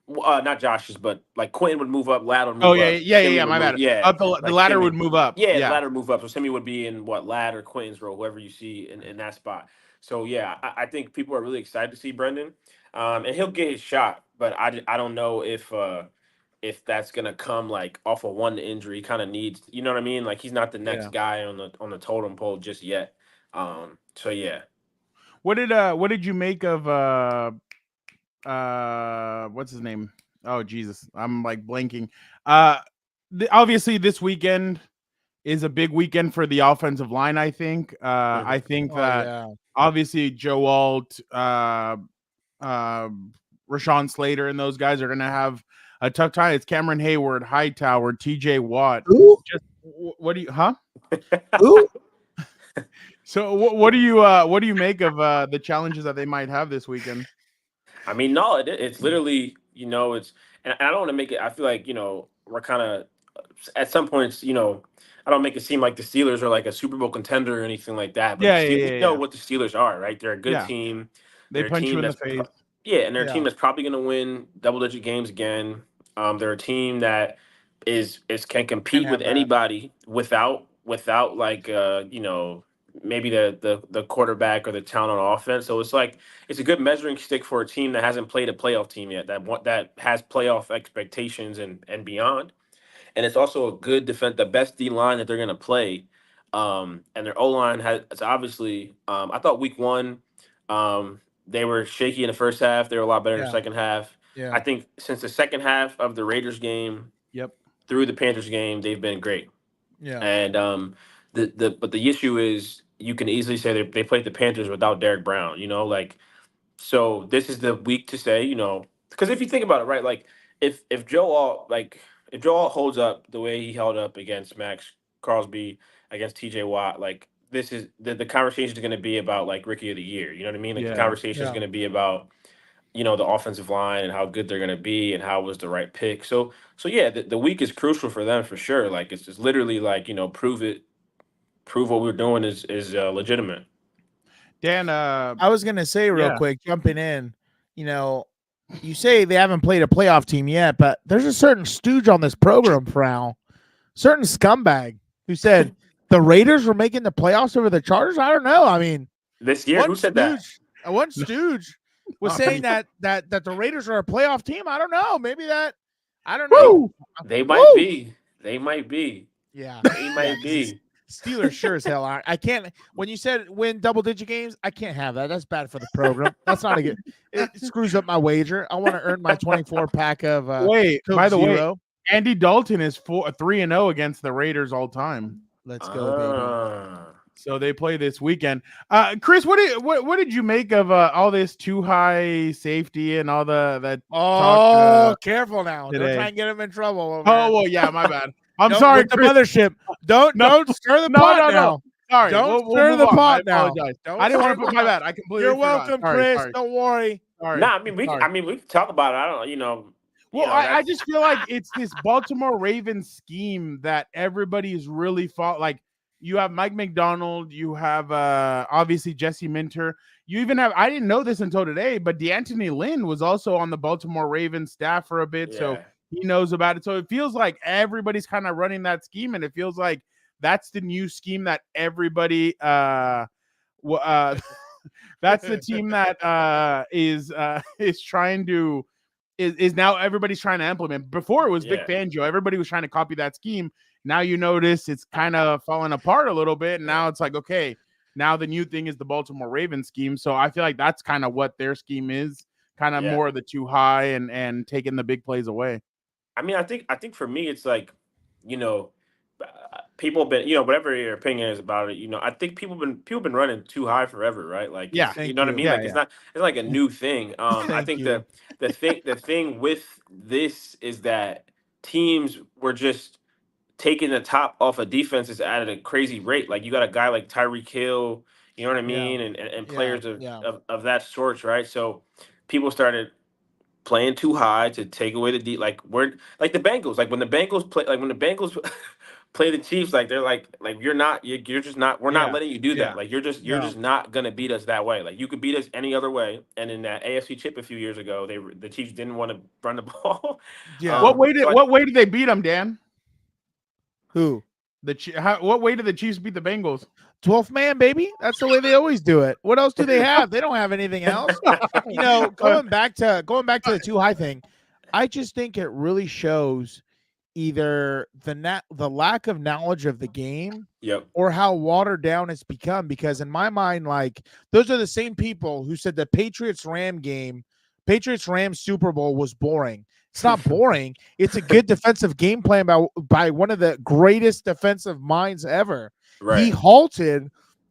Speaker 12: Not Josh's, but like Quentin would move up, ladder would move
Speaker 1: up.
Speaker 12: Yeah,
Speaker 1: my bad.
Speaker 12: Yeah,
Speaker 1: the ladder would move up.
Speaker 12: Yeah, the ladder would move up. So Simi would be in ladder, Quentin's role, whoever you see in that spot. So yeah, I think people are really excited to see Brendan, and he'll get his shot. But I don't know if that's gonna come like off of one injury. Kind of needs, you know what I mean? Like he's not the next guy on the totem pole just yet. So yeah.
Speaker 1: What did you make of what's his name? Oh Jesus, I'm like blanking. Obviously this weekend is a big weekend for the offensive line. I think. I think that obviously Joe Alt, Rashawn Slater, and those guys are gonna have a tough time. It's Cameron Hayward, Hightower, TJ Watt.
Speaker 9: Ooh.
Speaker 1: What do you? Huh?
Speaker 9: Ooh.
Speaker 1: So what do you make of the challenges that they might have this weekend?
Speaker 12: I mean, no, it's literally, it's, and I don't want to make it, I feel like, we're kind of, at some points, I don't make it seem like the Steelers are like a Super Bowl contender or anything like that. But you know what the Steelers are, right? They're a good team.
Speaker 1: They punch you in the face.
Speaker 12: And they're a team that's probably going to win double-digit games again. They're a team that can compete with anybody without like, maybe the quarterback or the talent on offense. So it's like it's a good measuring stick for a team that hasn't played a playoff team yet, that has playoff expectations and beyond. And it's also a good the best D line that they're going to play. And their O line has obviously. I thought week one, they were shaky in the first half. They were a lot better in the second half.
Speaker 9: Yeah.
Speaker 12: I think since the second half of the Raiders game, through the Panthers game, they've been great.
Speaker 9: Yeah.
Speaker 12: And but the issue is you can easily say they played the Panthers without Derek Brown, so this is the week to say, because if you think about it, right, like if Joe Alt holds up the way he held up against Max Crosby, against TJ Watt, like this is the conversation is going to be about like Rookie of the Year, you know what I mean? Like the conversation is going to be about, the offensive line and how good they're going to be and how it was the right pick. So yeah, the week is crucial for them for sure. Like it's just literally like, prove what we're doing is legitimate.
Speaker 1: Dan,
Speaker 9: I was gonna say real quick, jumping in, you say they haven't played a playoff team yet, but there's a certain stooge on this program, Frau, certain scumbag who said the Raiders were making the playoffs over the Chargers. I don't know. I mean,
Speaker 12: this year, who said that?
Speaker 9: One stooge was saying that the Raiders are a playoff team. I don't know. Maybe that. I don't know.
Speaker 12: They might be. They might be.
Speaker 9: Yeah,
Speaker 12: they might be.
Speaker 9: Steelers sure as hell are. I can't. When you said win double-digit games, I can't have that. That's bad for the program. That's not a good. It screws up my wager. I want to earn my 24-pack of.
Speaker 1: Wait,
Speaker 9: Coke
Speaker 1: by the
Speaker 9: Zero.
Speaker 1: way, Andy Dalton is 3-0 against the Raiders all time.
Speaker 9: Let's go, baby.
Speaker 1: So they play this weekend. Kris, what did you make of all this too high safety and all that?
Speaker 9: Careful now!
Speaker 1: Today.
Speaker 9: Don't try and get him in trouble.
Speaker 1: Well, yeah, my bad. I'm sorry,
Speaker 9: the mothership. Don't stir the pot now.
Speaker 1: No. Sorry,
Speaker 9: don't stir the pot now.
Speaker 1: I didn't want to put my bad. I completely.
Speaker 9: You're
Speaker 1: forgot.
Speaker 9: welcome,
Speaker 1: Sorry.
Speaker 9: Chris. Don't worry.
Speaker 1: Sorry.
Speaker 12: Nah, I mean, we can talk about it. I don't,
Speaker 1: Well, I just feel like it's this Baltimore Ravens scheme that everybody is really like. You have Mike McDonald. You have obviously Jesse Minter. You even have, I didn't know this until today, but DeAnthony Lynn was also on the Baltimore Ravens staff for a bit. Yeah. So he knows about it. So it feels like everybody's kind of running that scheme. And it feels like that's the new scheme that everybody that's the team that is trying to is now everybody's trying to implement. Before it was Vic Fangio. Everybody was trying to copy that scheme. Now you notice it's kind of falling apart a little bit. And now it's like, okay, now the new thing is the Baltimore Ravens scheme. So I feel like that's kind of what their scheme is kind of more of the too high and taking the big plays away.
Speaker 12: I mean, I think for me, it's like, you know, people have been, you know, whatever your opinion is about it, you know, I think people been running too high forever, right? Like,
Speaker 1: Yeah,
Speaker 12: you know what I mean? Like, it's like a new thing. I think the thing with this is that teams were just taking the top off of defenses at a crazy rate. Like, you got a guy like Tyreek Hill, you know what I mean, and players of that sort, right? So people started playing too high to take away the deep. Like, we're like the Bengals. Like when the Bengals play the Chiefs, like they're like you're just not. We're not letting you do that. Like you're just not gonna beat us that way. Like you could beat us any other way. And in that AFC Chip a few years ago, the Chiefs didn't want to run the ball.
Speaker 1: Yeah. What way did they beat them, Dan?
Speaker 9: Who?
Speaker 1: What way did the Chiefs beat the Bengals?
Speaker 9: 12th man, baby. That's the way they always do it. What else do they have? They don't have anything else. You know, going back to the too high thing, I just think it really shows either the lack of knowledge of the game, or how watered down it's become. Because in my mind, like those are the same people who said the Patriots-Rams Super Bowl was boring. It's not boring. It's a good defensive game plan by one of the greatest defensive minds ever. Right. He halted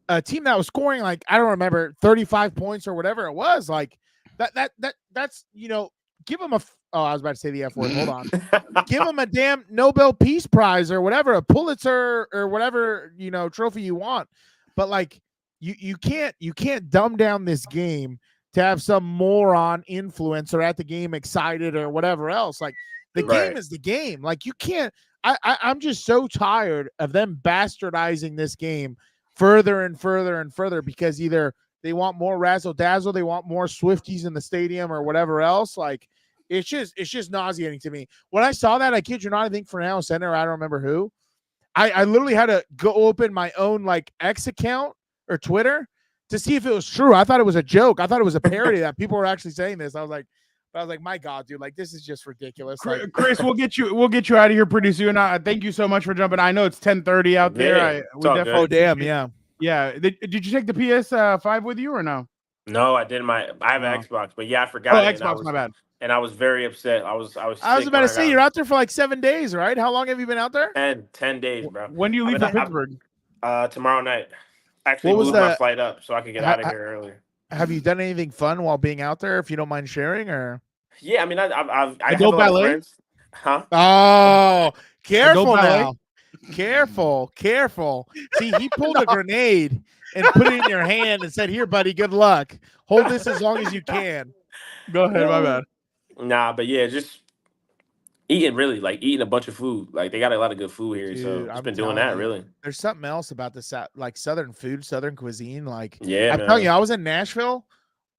Speaker 9: a team that was scoring like, I don't remember, 35 points or whatever it was. Like that's, you know, give him I was about to say the F word. Hold on. Give him a damn Nobel Peace Prize or whatever, a Pulitzer or whatever, you know, trophy you want. But like you can't dumb down this game to have some moron influencer at the game excited or whatever else. Like the game is the game. Like you can't. I'm just so tired of them bastardizing this game further and further and further because either they want more razzle dazzle, they want more Swifties in the stadium or whatever else. Like it's just nauseating to me. When I saw that, I kid you not, I think Fernando Center, I don't remember who. I literally had to go open my own like X account or Twitter to see if it was true. I thought it was a joke. I thought it was a parody that people were actually saying this. I was like, my God, dude, like this is just ridiculous. Like,
Speaker 1: Kris, we'll get you out of here pretty soon. Thank you so much for jumping. I know it's 10:30 out there.
Speaker 9: Oh damn, yeah.
Speaker 1: Did you take the PS5 with you or no?
Speaker 12: No, I didn't. I have an Xbox, but I forgot.
Speaker 1: Oh, Xbox, my bad.
Speaker 12: And I was very upset. I was
Speaker 9: about to say, you're out there for like 7 days, right? How long have you been out there?
Speaker 12: 10 days, bro.
Speaker 1: When do you leave for Pittsburgh?
Speaker 12: Tomorrow night. Actually, moved my flight up so I could get out of here earlier.
Speaker 9: Have you done anything fun while being out there? If you don't mind sharing, or
Speaker 12: yeah, I mean, I have a lot of friends. Huh?
Speaker 9: Oh, careful now. Careful. See, he pulled a grenade and put it in your hand and said, "Here, buddy, good luck. Hold this as long as you can."
Speaker 1: Go ahead, my bad.
Speaker 12: Nah, but yeah, just eating a bunch of food. Like they got a lot of good food here, dude, so I've been doing that. Really,
Speaker 9: there's something else about this, like Southern food, Southern cuisine. Like,
Speaker 12: yeah,
Speaker 9: I'm telling you, I was in Nashville.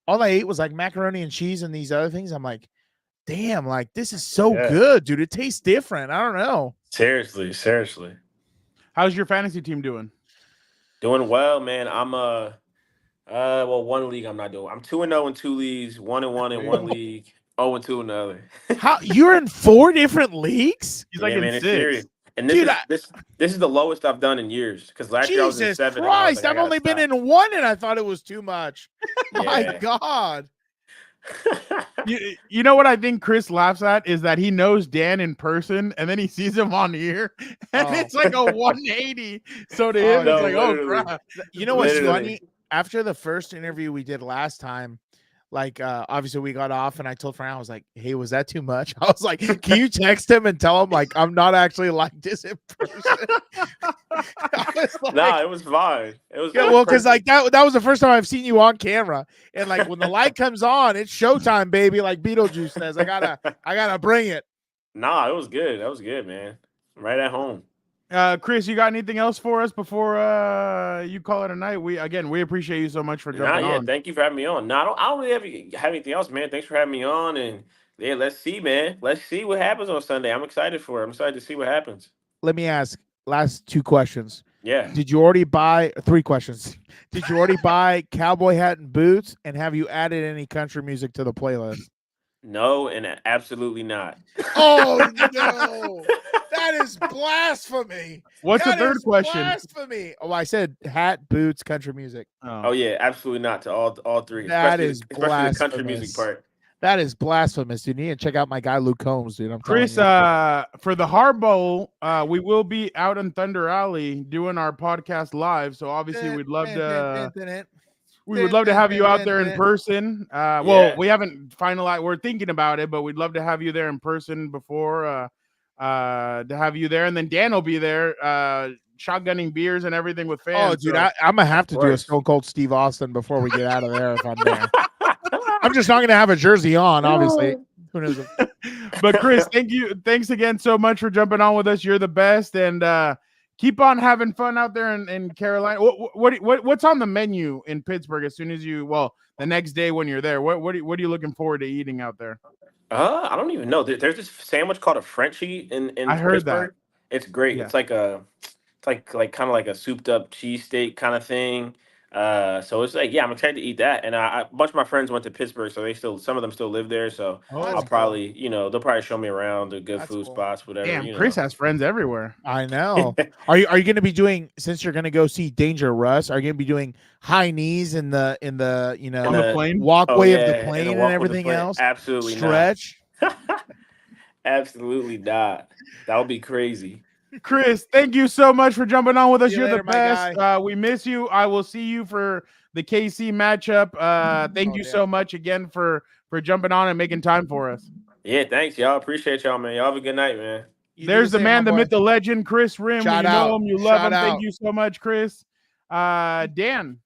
Speaker 9: All I ate was like macaroni and cheese and these other things. I'm like, damn, like this is so good, dude. It tastes different. I don't know.
Speaker 12: Seriously.
Speaker 1: How's your fantasy team doing?
Speaker 12: Doing well, man. I'm one league I'm not doing. I'm 2-0 in 2 leagues, 1-1 in 1 league, 0-2 in the other.
Speaker 9: How you're in 4 different leagues?
Speaker 1: He's like in 6.
Speaker 12: And this is the lowest I've done in years. Because last year I was in 7.
Speaker 9: Christ, I've only been in 1 and I thought it was too much. My God.
Speaker 1: You know what I think Kris laughs at is that he knows Dan in person and then he sees him on here and it's like a 180. So to him, it's like, oh crap.
Speaker 9: You know what's funny? After the first interview we did last time, like obviously we got off and I told Fran, I was like, hey, was that too much? I was like, can you text him and tell him like I'm not actually like this in person?
Speaker 12: No, it was fine. It was
Speaker 9: well, because like that was the first time I've seen you on camera. And like when the light comes on, it's showtime, baby, like Beetlejuice says. I gotta bring it.
Speaker 12: Nah, it was good. That was good, man. Right at home.
Speaker 1: Kris, you got anything else for us before you call it a night? We appreciate you so much for jumping on.
Speaker 12: Thank you for having me on. No, I don't really have anything else, man. Thanks for having me on, and yeah, let's see, man. Let's see what happens on Sunday. I'm excited for it. I'm excited to see what happens.
Speaker 9: Let me ask last 2 questions.
Speaker 12: Yeah.
Speaker 9: Did you already buy 3 questions? Did you already buy cowboy hat and boots? And have you added any country music to the playlist?
Speaker 12: No, and absolutely not.
Speaker 9: Oh no. That is blasphemy.
Speaker 1: What's the third question?
Speaker 9: Blasphemy. Oh, I said hat, boots, country music.
Speaker 12: Oh yeah, absolutely not to all 3.
Speaker 9: That is
Speaker 12: especially the country music part.
Speaker 9: That is blasphemous, dude. You need to check out my guy Luke Combs, dude. I'm
Speaker 1: Chris,
Speaker 9: telling you.
Speaker 1: for the Hard Bowl, we will be out in Thunder Alley doing our podcast live. So obviously, we'd love to have you out there in person. Well, we haven't finalized. We're thinking about it, but we'd love to have you there in person before to have you there, and then Dan will be there, shotgunning beers and everything with fans.
Speaker 9: Oh, dude, I'm gonna have to do a Stone Cold Steve Austin before we get out of there if I'm there. I'm just not gonna have a jersey on, obviously. Who knows?
Speaker 1: But Chris, thanks again so much for jumping on with us. You're the best, and keep on having fun out there in Carolina. What's on the menu in Pittsburgh as soon as the next day when you're there? What are you looking forward to eating out there?
Speaker 12: I don't even know. There's this sandwich called a Frenchie in
Speaker 1: I heard
Speaker 12: Pittsburgh.
Speaker 1: that.
Speaker 12: It's great.
Speaker 1: Yeah.
Speaker 12: It's like kind of like a souped up cheesesteak kind of thing. So it's like, I'm excited to eat that. And a bunch of my friends went to Pittsburgh, so some of them still live there. So I'll probably, they'll probably show me around the good food spots, whatever.
Speaker 1: Damn, Chris has friends everywhere.
Speaker 9: I know. Are you going to be doing, since you're going to go see Danger Russ? Are you going to be doing high knees in the
Speaker 1: on the plane?
Speaker 9: walkway of the plane and everything else?
Speaker 12: Absolutely
Speaker 9: stretch.
Speaker 12: Absolutely not. That would be crazy.
Speaker 1: Chris, thank you so much for jumping on with us. You're
Speaker 9: later,
Speaker 1: the best. We miss you. I will see you for the KC matchup. Thank you so much again for jumping on and making time for us.
Speaker 12: Yeah, thanks, y'all. Appreciate y'all, man. Y'all have a good night, man.
Speaker 1: There's the man, the myth, the legend, Kris Rhim. You know him, you love him. Thank you so much, Chris. Dan,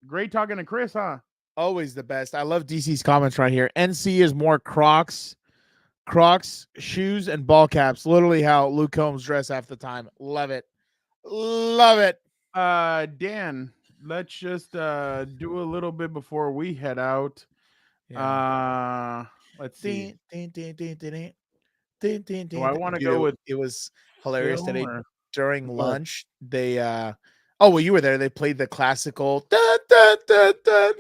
Speaker 1: great talking to Chris, huh?
Speaker 9: Always the best. I love DC's comments right here. NC is more Crocs, shoes, and ball caps. Literally how Luke Combs dress half the time. Love it. Love it.
Speaker 1: Dan, let's just do a little bit before we head out. Let's see. I want to go with.
Speaker 9: It was hilarious today during lunch. They you were there. They played the classical dun, dun, dun, dun.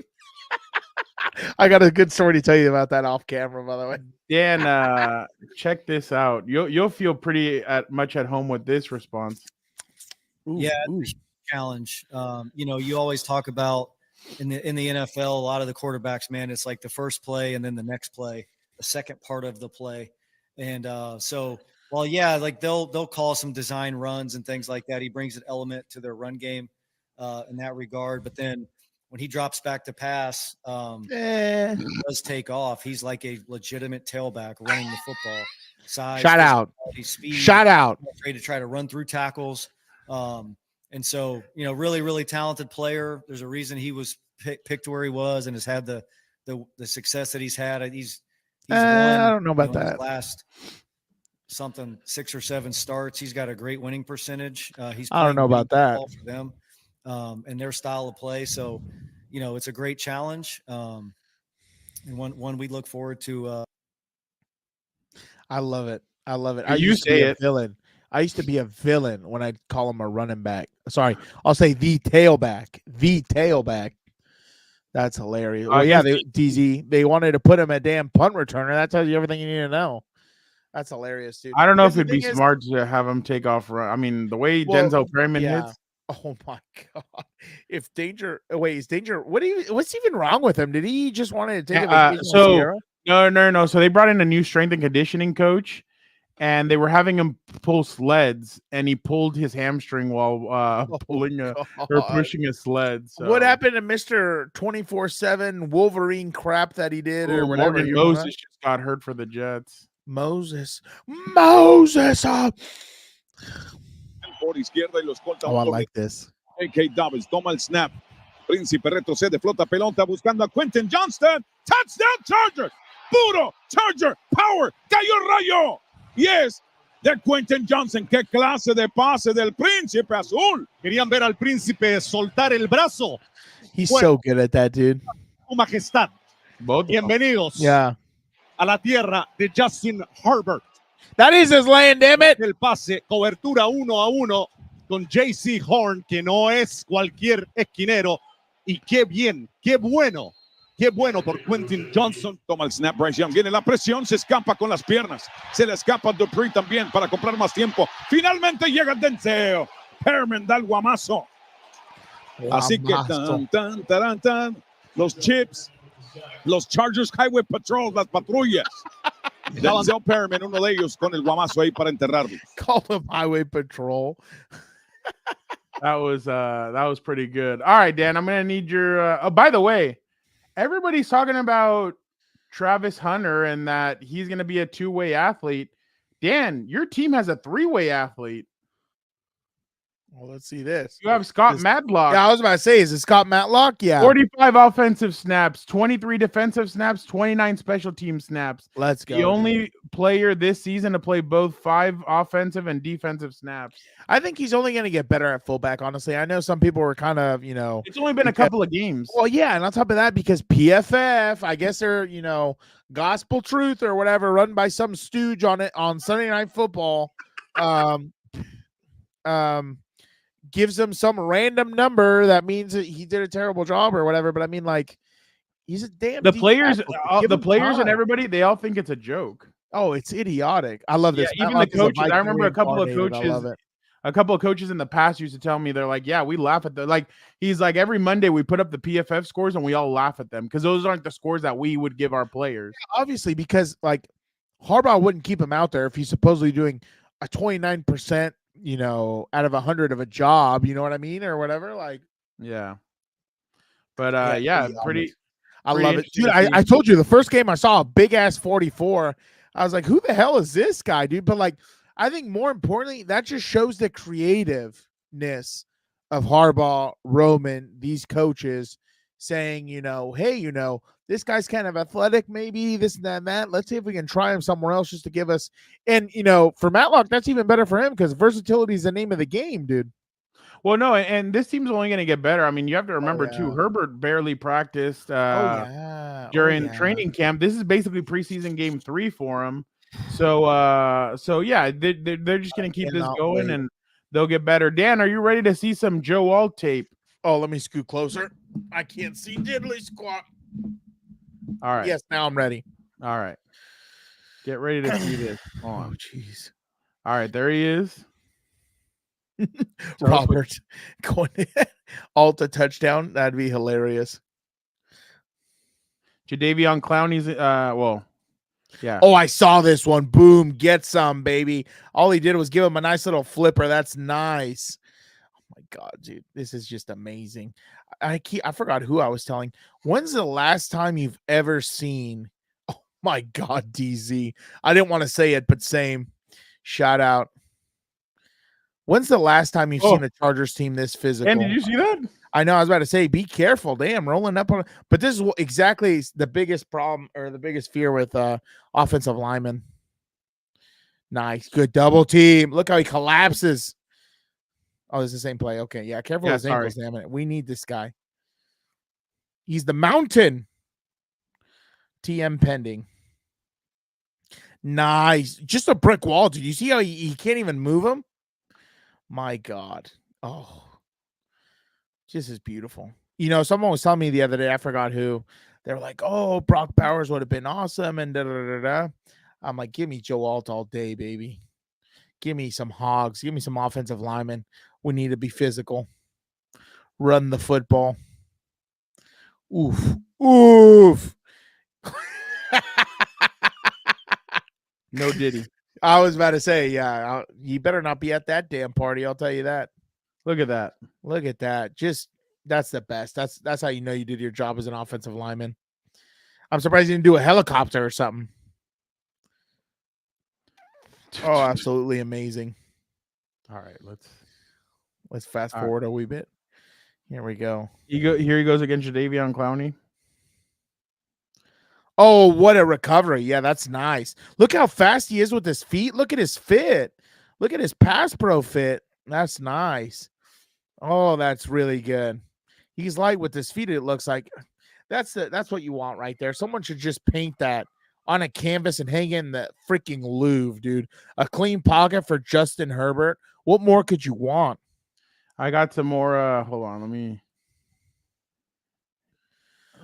Speaker 9: I got a good story to tell you about that off camera, by the way.
Speaker 1: Dan, check this out. You'll feel pretty much at home with this response.
Speaker 13: Challenge. You always talk about in the NFL, a lot of the quarterbacks, man, it's like the first play and then the next play, the second part of the play. And like they'll call some design runs and things like that. He brings an element to their run game in that regard. But then when he drops back to pass, he does take off. He's like a legitimate tailback running the football. Size,
Speaker 9: shout out.
Speaker 13: Speed,
Speaker 9: shout out.
Speaker 13: Afraid to try to run through tackles. And so, really, really talented player. There's a reason he was picked where he was and has had the success that he's had. He's won,
Speaker 9: I don't know about that.
Speaker 13: Last 6 or 7 starts. He's got a great winning percentage. I
Speaker 9: don't know about that
Speaker 13: for them and their style of play. So, it's a great challenge and one we look forward to.
Speaker 9: I love it.
Speaker 1: I used to be a
Speaker 9: villain. I used to be a villain when I call him a running back. Sorry, I'll say the tailback. The tailback. That's hilarious. Well, they wanted to put him at damn punt returner. That tells you everything you need to know. That's hilarious, dude.
Speaker 1: I don't know if it'd be smart to have him take off. I mean, the way Denzel Perryman hits.
Speaker 9: Oh my god! If Danger, is Danger? What's even wrong with him? Did he just wanted to take a vacation?
Speaker 1: No. So they brought in a new strength and conditioning coach, and they were having him pull sleds, and he pulled his hamstring while pushing a sled. So.
Speaker 9: What happened to Mr. 24/7 Wolverine crap that he did, or whatever?
Speaker 1: Morgan Moses just got hurt for the Jets.
Speaker 9: Moses.
Speaker 14: Por izquierda y los corta.
Speaker 9: I like this.
Speaker 14: AK Dobbins toma el snap. Príncipe retrocede, flota pelota buscando a Quentin Johnston. Touchdown Chargers. Puro Charger power. Cayó el rayo. Yes, de Quentin Johnson. Qué clase de pase del Príncipe Azul. Querían ver al Príncipe soltar el brazo.
Speaker 9: He's so good at that, dude.
Speaker 14: Su majestad. Bienvenidos a la tierra de Justin Herbert.
Speaker 9: That is his land, damn it.
Speaker 14: El pase, cobertura 1-1 con JC Horn, que no es cualquier esquinero. Y qué bien, qué bueno por Quentin Johnson. Toma el snap, Bryce Young. Viene la presión, se escapa con las piernas. Se le escapa a Dupree también para comprar más tiempo. Finalmente llega el Denzel. Perman da el guamazo. Así que tan, los chips Los Chargers Highway Patrol, las patrullas. Denzel Perriman, uno de ellos, con el guamazo ahí para enterrarlos.
Speaker 9: Call them Highway Patrol.
Speaker 1: That was pretty good. All right, Dan, I'm gonna need your. Oh, by the way, everybody's talking about Travis Hunter and that he's gonna be a two-way athlete. Dan, your team has a three-way athlete.
Speaker 9: Well, let's see this.
Speaker 1: You have Scott Matlock.
Speaker 9: Yeah, I was about to say, is it Scott Matlock? Yeah.
Speaker 1: 45 offensive snaps, 23 defensive snaps, 29 special team snaps.
Speaker 9: Let's go.
Speaker 1: The only player this season to play both 5 offensive and defensive snaps.
Speaker 9: I think he's only going to get better at fullback, honestly. I know some people were kind of,
Speaker 1: It's only been a couple of games.
Speaker 9: Well, yeah, and on top of that, because PFF, I guess they're, gospel truth or whatever, run by some stooge on Sunday Night Football. Gives him some random number that means that he did a terrible job or whatever. But I mean, like, he's a damn.
Speaker 1: The players
Speaker 9: time.
Speaker 1: and everybody, they all think it's a joke.
Speaker 9: Oh, it's idiotic. I love this.
Speaker 1: Yeah, even the coaches. I remember a couple of coaches in the past used to tell me, they're like, yeah, we laugh at he's like, every Monday we put up the PFF scores and we all laugh at them because those aren't the scores that we would give our players.
Speaker 9: Yeah, obviously, because like Harbaugh wouldn't keep him out there if he's supposedly doing a 29%, out of 100 of a job, you know what I mean? Or whatever. Like,
Speaker 1: yeah. But pretty.
Speaker 9: I love it. Dude, I told you the first game I saw a big ass 44. I was like, who the hell is this guy, dude? But like, I think more importantly, that just shows the creativeness of Harbaugh, Roman, these coaches saying, hey, this guy's kind of athletic, maybe this and that and that. Let's see if we can try him somewhere else just to give us. And, for Matlock, that's even better for him because versatility is the name of the game, dude.
Speaker 1: Well, no, and this team's only going to get better. I mean, you have to remember, too, Herbert barely practiced during training camp. This is basically preseason game 3 for him. So yeah, they're just going to keep this going, and they'll get better. Dan, are you ready to see some Joe Alt tape?
Speaker 9: Oh, let me scoot closer. I can't see diddly squat.
Speaker 1: All right.
Speaker 9: Yes, now I'm ready.
Speaker 1: All right. Get ready to see this.
Speaker 9: Oh, jeez.
Speaker 1: All right, there he is.
Speaker 9: Robert going alt a touchdown. That'd be hilarious.
Speaker 1: Jadeveon Clowney's yeah.
Speaker 9: Oh, I saw this one. Boom, get some, baby. All he did was give him a nice little flipper. That's nice. Oh my God, dude. This is just amazing. I forgot who I was telling. When's the last time you've ever seen? Oh my God, DZ. I didn't want to say it, but same. Shout out. When's the last time you've seen a Chargers team this physical?
Speaker 1: And did you see that?
Speaker 9: I know. I was about to say, be careful. Damn, rolling up on it. But this is exactly the biggest problem or the biggest fear with offensive linemen. Nice. Good double team. Look how he collapses. Oh, it's the same play. Okay. Yeah. Careful with his ankles, damn it. We need this guy. He's the mountain. TM pending. Nice. Just a brick wall, dude. You see how he can't even move him? My God. Oh. This is beautiful. Someone was telling me the other day, I forgot who. They were like, oh, Brock Bowers would have been awesome. And da-da-da-da. I'm like, give me Joe Alt all day, baby. Give me some hogs. Give me some offensive linemen. We need to be physical. Run the football. Oof. Oof.
Speaker 1: No Diddy.
Speaker 9: I was about to say, yeah, you better not be at that damn party. I'll tell you that.
Speaker 1: Look at that.
Speaker 9: Look at that. Just that's the best. That's how you know you did your job as an offensive lineman. I'm surprised you didn't do a helicopter or something. Oh, absolutely amazing.
Speaker 1: All right,
Speaker 9: let's fast forward a wee bit. Here we go.
Speaker 1: Here he goes against Jadeveon Clowney.
Speaker 9: Oh, what a recovery. Yeah, that's nice. Look how fast he is with his feet. Look at his fit. Look at his pass pro fit. That's nice. Oh, that's really good. He's light with his feet, it looks like. That's what you want right there. Someone should just paint that on a canvas and hang in the freaking Louvre, dude. A clean pocket for Justin Herbert. What more could you want?
Speaker 1: I got some more. Hold on. Let me.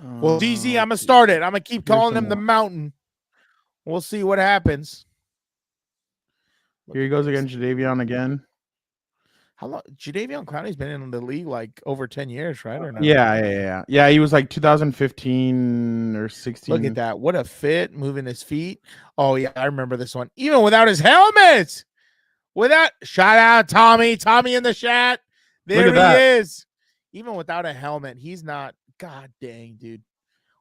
Speaker 9: Well, DZ, I'm going to start it. I'm going to keep calling him the mountain. We'll see what happens.
Speaker 1: Here he goes against Jadeveon again.
Speaker 9: How long? Jadeveon Clowney's been in the league like over 10 years, right? Or no?
Speaker 1: Yeah. He was like 2015 or 16.
Speaker 9: Look at that. What a fit, moving his feet. Oh, yeah, I remember this one. Even without his helmet. Shout out Tommy. Tommy in the chat. There he is. Even without a helmet, he's not. God dang, dude.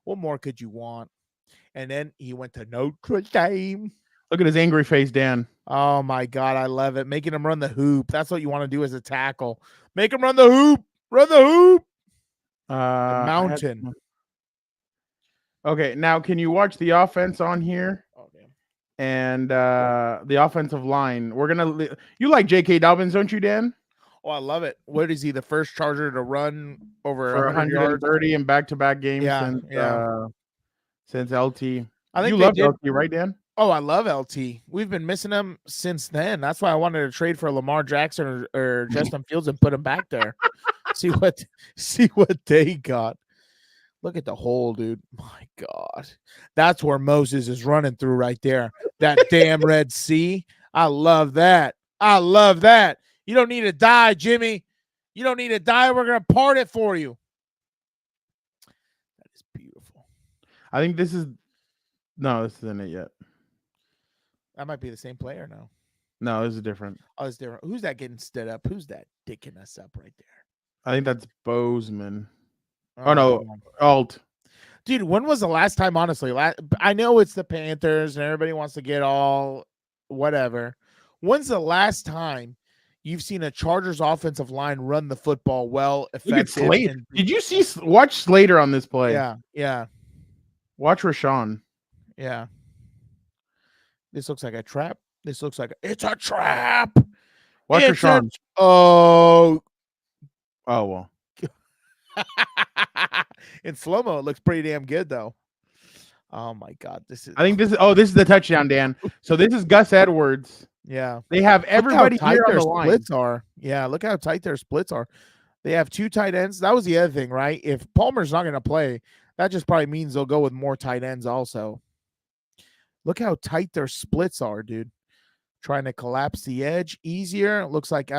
Speaker 9: What more could you want? And then he went to Notre Dame.
Speaker 1: Look at his angry face, Dan.
Speaker 9: Oh, my God. I love it. Making him run the hoop. That's what you want to do as a tackle. Make him run the hoop. Run the hoop. The mountain.
Speaker 1: Okay, now can you watch the offense on here?
Speaker 9: Oh, damn.
Speaker 1: And the offensive line. You like J.K. Dobbins, don't you, Dan?
Speaker 9: Oh, I love it. What is he, the first Charger to run over
Speaker 1: For
Speaker 9: 130
Speaker 1: yards in back-to-back games since LT.
Speaker 9: I think
Speaker 1: you love LT, right, Dan?
Speaker 9: Oh, I love LT. We've been missing him since then. That's why I wanted to trade for Lamar Jackson or Justin Fields and put him back there. see what they got. Look at the hole, dude. My God. That's where Moses is running through right there. That damn Red Sea. I love that. You don't need to die, Jimmy. You don't need to die. We're going to part it for you. That is beautiful.
Speaker 1: I think this isn't it yet.
Speaker 9: That might be the same player now.
Speaker 1: No, this is different.
Speaker 9: Oh, it's different. Who's that getting stood up? Who's that dicking us up right there?
Speaker 1: I think that's Bozeman. Oh no, Alt.
Speaker 9: Dude, when was the last time, honestly? I know it's the Panthers and everybody wants to get all whatever. When's the last time you've seen a Chargers offensive line run the football well, effective?
Speaker 1: Look at Slater. Did you watch Slater on this play?
Speaker 9: Yeah.
Speaker 1: Watch Rashawn.
Speaker 9: Yeah. This looks like a trap. It's a trap.
Speaker 1: Watch Rashawn.
Speaker 9: Oh,
Speaker 1: well.
Speaker 9: In slow-mo, it looks pretty damn good, though. Oh, my God.
Speaker 1: This is the touchdown, Dan. So this is Gus Edwards.
Speaker 9: Yeah.
Speaker 1: They have everybody here on the line.
Speaker 9: Splits are. Yeah, look how tight their splits are. They have two tight ends. That was the other thing, right? If Palmer's not going to play, that just probably means they'll go with more tight ends also. Look how tight their splits are, dude. Trying to collapse the edge easier. It looks like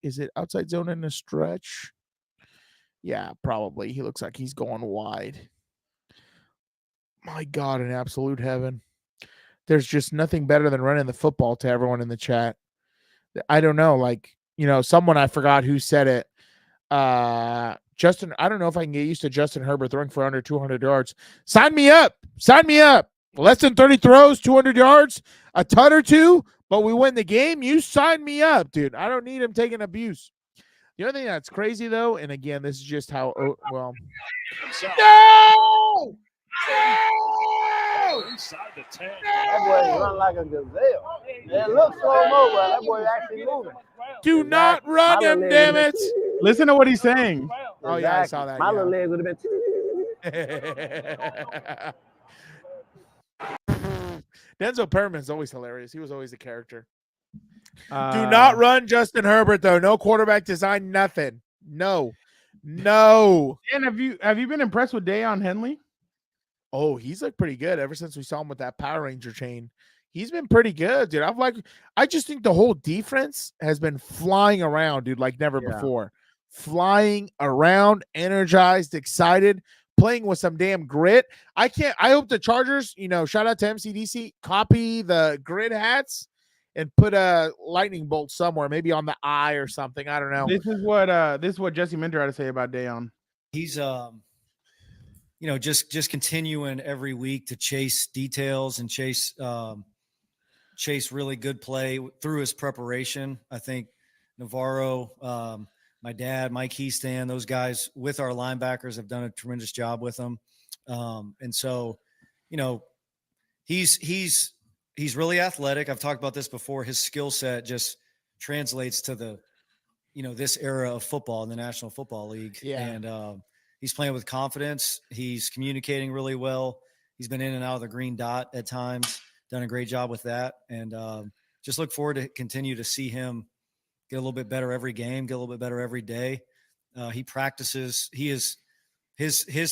Speaker 9: is it outside zone in a stretch? Yeah, probably. He looks like he's going wide. My God, in absolute heaven. There's just nothing better than running the football to everyone in the chat. I don't know, someone, I forgot who said it. Justin, I don't know if I can get used to Justin Herbert throwing for under 200 yards. Sign me up. Less than 30 throws, 200 yards, a ton or two, but we win the game. You sign me up, dude. I don't need him taking abuse. The other thing that's crazy, though, and again, this is just how, No!
Speaker 15: Inside the 10. That boy run like a gazelle. It looks slow-mo, but that boy actually moving.
Speaker 9: Do not run him, damn it.
Speaker 1: Listen to what he's saying.
Speaker 9: Oh, yeah, I saw that.
Speaker 15: My little leg would have
Speaker 9: been. Denzel Perriman's always hilarious. He was always a character. Do not run Justin Herbert, though. No quarterback design, nothing. No.
Speaker 1: And have you been impressed with Deion Henley?
Speaker 9: Oh, he's looked pretty good ever since we saw him with that Power Ranger chain. He's been pretty good, dude. I just think the whole defense has been flying around, dude, like never before. Flying around, energized, excited, playing with some damn grit. I hope the Chargers, shout out to MCDC, copy the grid hats and put a lightning bolt somewhere, maybe on the eye or something. I don't know.
Speaker 1: This is what Jesse Minter had to say about Deion.
Speaker 13: He's just continuing every week to chase details and chase really good play through his preparation. I think Navarro, my dad, Mike Heastan, those guys with our linebackers have done a tremendous job with him. And so, he's really athletic. I've talked about this before. His skill set just translates to this era of football in the National Football League.
Speaker 9: Yeah.
Speaker 13: And he's playing with confidence. He's communicating really well. He's been in and out of the green dot at times, done a great job with that. And just look forward to continue to see him get a little bit better every game, get a little bit better every day. He practices. His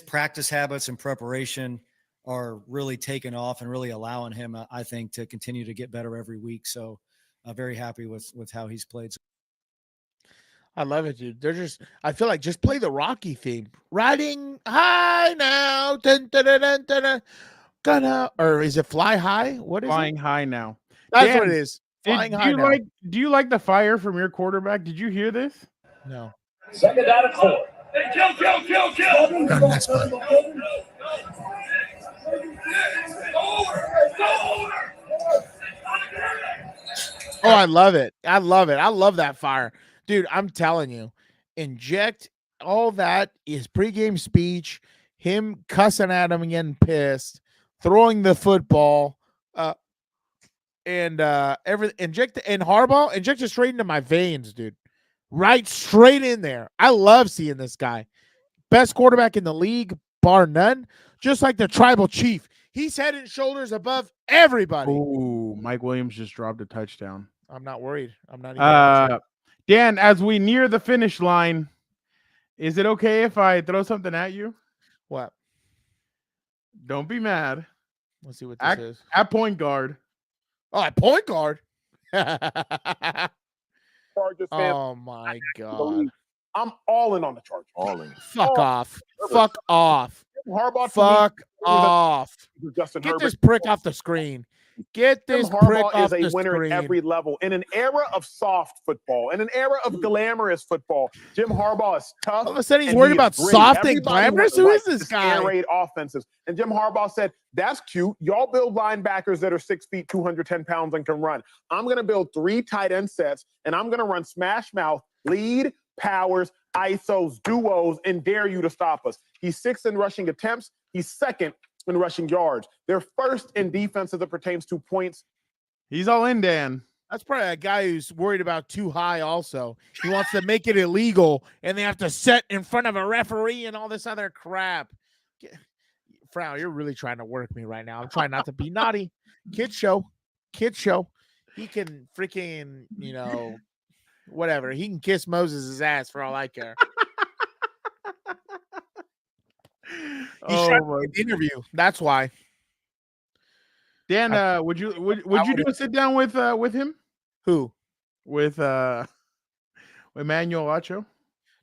Speaker 13: practice habits and preparation are really taking off and really allowing him, I think, to continue to get better every week. So very happy with how he's played.
Speaker 9: I love it, dude. I feel like just play the Rocky theme. Riding high now. Dun, dun, dun, dun, dun, dun. Gonna, or is it fly high? What is
Speaker 1: Flying
Speaker 9: it?
Speaker 1: high now.
Speaker 9: That's
Speaker 1: Dan,
Speaker 9: what it is. Flying high now.
Speaker 1: Do you like the fire from your quarterback? Did you hear this?
Speaker 9: No.
Speaker 15: Second down and 4. Kill.
Speaker 9: That's fun. Oh, I love it. I love it. I love that fire. Dude, I'm telling you, inject all that, his pregame speech, him cussing at him and getting pissed, throwing the football, and inject and Harbaugh, inject it straight into my veins, dude. Right straight in there. I love seeing this guy. Best quarterback in the league, bar none. Just like the tribal chief. He's head and shoulders above everybody.
Speaker 1: Oh, Mike Williams just dropped a touchdown.
Speaker 9: I'm not worried. I'm not even
Speaker 1: Dan, as we near the finish line, is it okay if I throw something at you?
Speaker 9: What?
Speaker 1: Don't be mad.
Speaker 9: Let's see what this is.
Speaker 1: At point guard.
Speaker 9: Oh, at point guard.
Speaker 14: Oh
Speaker 9: my God.
Speaker 14: I'm all in on the Chargers.
Speaker 3: All in.
Speaker 9: Fuck off. Fuck off.
Speaker 14: Harbaugh.
Speaker 9: Fuck off.
Speaker 14: Justin
Speaker 9: Get
Speaker 14: Herbert.
Speaker 9: this prick off the screen. Get this
Speaker 14: Jim
Speaker 9: prick
Speaker 14: Harbaugh
Speaker 9: off
Speaker 14: is
Speaker 9: the
Speaker 14: a winner
Speaker 9: screen.
Speaker 14: at every level. In an era of soft football, in an era of glamorous football, Jim Harbaugh is tough.
Speaker 9: All of a sudden, he's
Speaker 14: and
Speaker 9: worried
Speaker 14: he is
Speaker 9: about
Speaker 14: gritty.
Speaker 9: soft and
Speaker 14: Everybody
Speaker 9: glamorous?
Speaker 14: would
Speaker 9: Who is
Speaker 14: like
Speaker 9: this guy?
Speaker 14: Air raid offenses. And Jim Harbaugh said, that's cute. Y'all build linebackers that are 6 feet, 210 pounds and can run. I'm going to build 3 tight end sets, and I'm going to run smash mouth, lead, powers, ISOs, duos, and dare you to stop us. He's 6th in rushing attempts. He's 2nd in rushing yards. They're 1st in defense as it pertains to points.
Speaker 1: He's all in, Dan.
Speaker 9: That's probably a guy who's worried about too high also. He wants to make it illegal, and they have to set in front of a referee and all this other crap. Frown, you're really trying to work me right now. I'm trying not to be naughty. Kid show. He can freaking, whatever. He can kiss Moses' ass for all I care. He's trying to get an interview. That's why.
Speaker 1: Dan, would you do a sit down with him?
Speaker 9: Who?
Speaker 1: With Emmanuel Acho?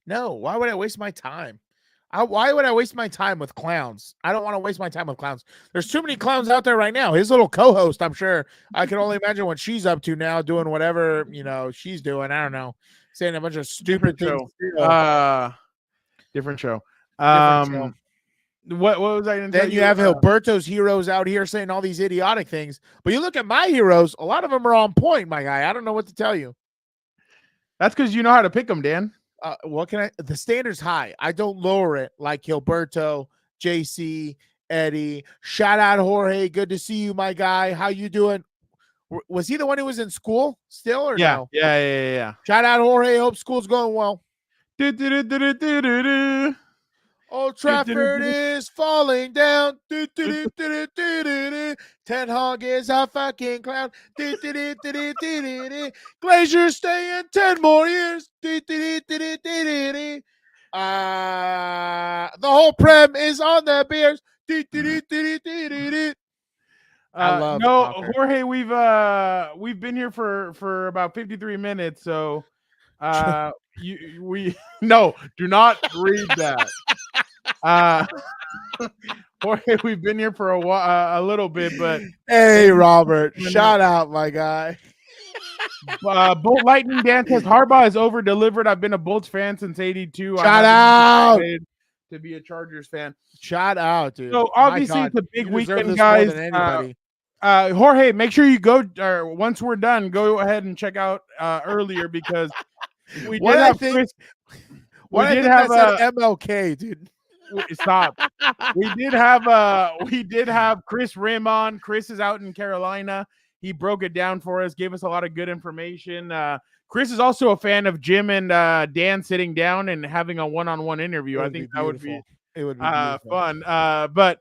Speaker 9: No. Why would I waste my time? Why would I waste my time with clowns? I don't want to waste my time with clowns. There's too many clowns out there right now. His little co-host, I'm sure. I can only imagine what she's up to now, doing whatever she's doing. I don't know, saying a bunch of stupid things.
Speaker 1: Different show.
Speaker 9: Different show.
Speaker 1: What was I going to tell
Speaker 9: Then you have Gilberto's heroes out here saying all these idiotic things. But you look at my heroes, a lot of them are on point, my guy. I don't know what to tell you.
Speaker 1: That's because you know how to pick them, Dan.
Speaker 9: The standard's high. I don't lower it like Gilberto, JC, Eddie. Shout out Jorge. Good to see you, my guy. How you doing? Was he the one who was in school still or no?
Speaker 1: Yeah.
Speaker 9: Shout out Jorge. Hope school's going well. Old Trafford is falling down. Ten Hog is a fucking clown. Glazier staying 10 more years. The whole Prem is on the Bears. I love
Speaker 1: Jorge. We've been here for about 53 minutes, so do not read that. Jorge, we've been here for a little bit, but
Speaker 9: hey, Robert, shout out, my guy.
Speaker 1: Bolt Lightning Dan says Harbaugh has over delivered. I've been a Bolts fan since '82.
Speaker 9: Shout out
Speaker 1: to be a Chargers fan.
Speaker 9: Shout out, dude.
Speaker 1: So obviously it's a big weekend, guys. Jorge, make sure you go. Once we're done, go ahead and check out earlier because we did have Chris.
Speaker 9: We did have MLK, dude.
Speaker 1: Stop. We did have Kris Rhim on. Chris is out in Carolina. He broke it down for us, gave us a lot of good information. Chris is also a fan of Jim and Dan sitting down and having a one-on-one interview. I think that would be fun. But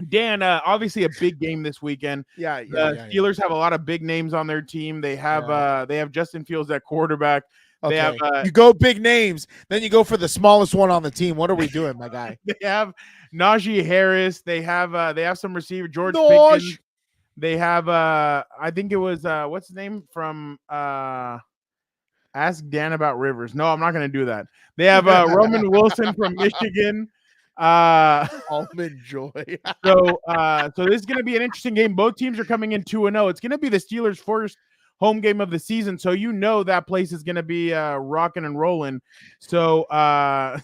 Speaker 1: Dan, obviously a big game this weekend.
Speaker 9: Yeah.
Speaker 1: Steelers have a lot of big names on their team. They have Justin Fields at quarterback.
Speaker 9: Okay.
Speaker 1: They have,
Speaker 9: you go big names, then you go for the smallest one on the team. What are we doing, my guy?
Speaker 1: They have Najee Harris. They have some receiver George Pickens. They have I think it was what's his name from Ask Dan about Rivers. No, I'm not going to do that. They have Roman Wilson from Michigan.
Speaker 9: Almond Joy.
Speaker 1: So this is going to be an interesting game. Both teams are coming in 2-0. It's going to be the Steelers' first home game of the season, so that place is going to be rocking and rolling. So what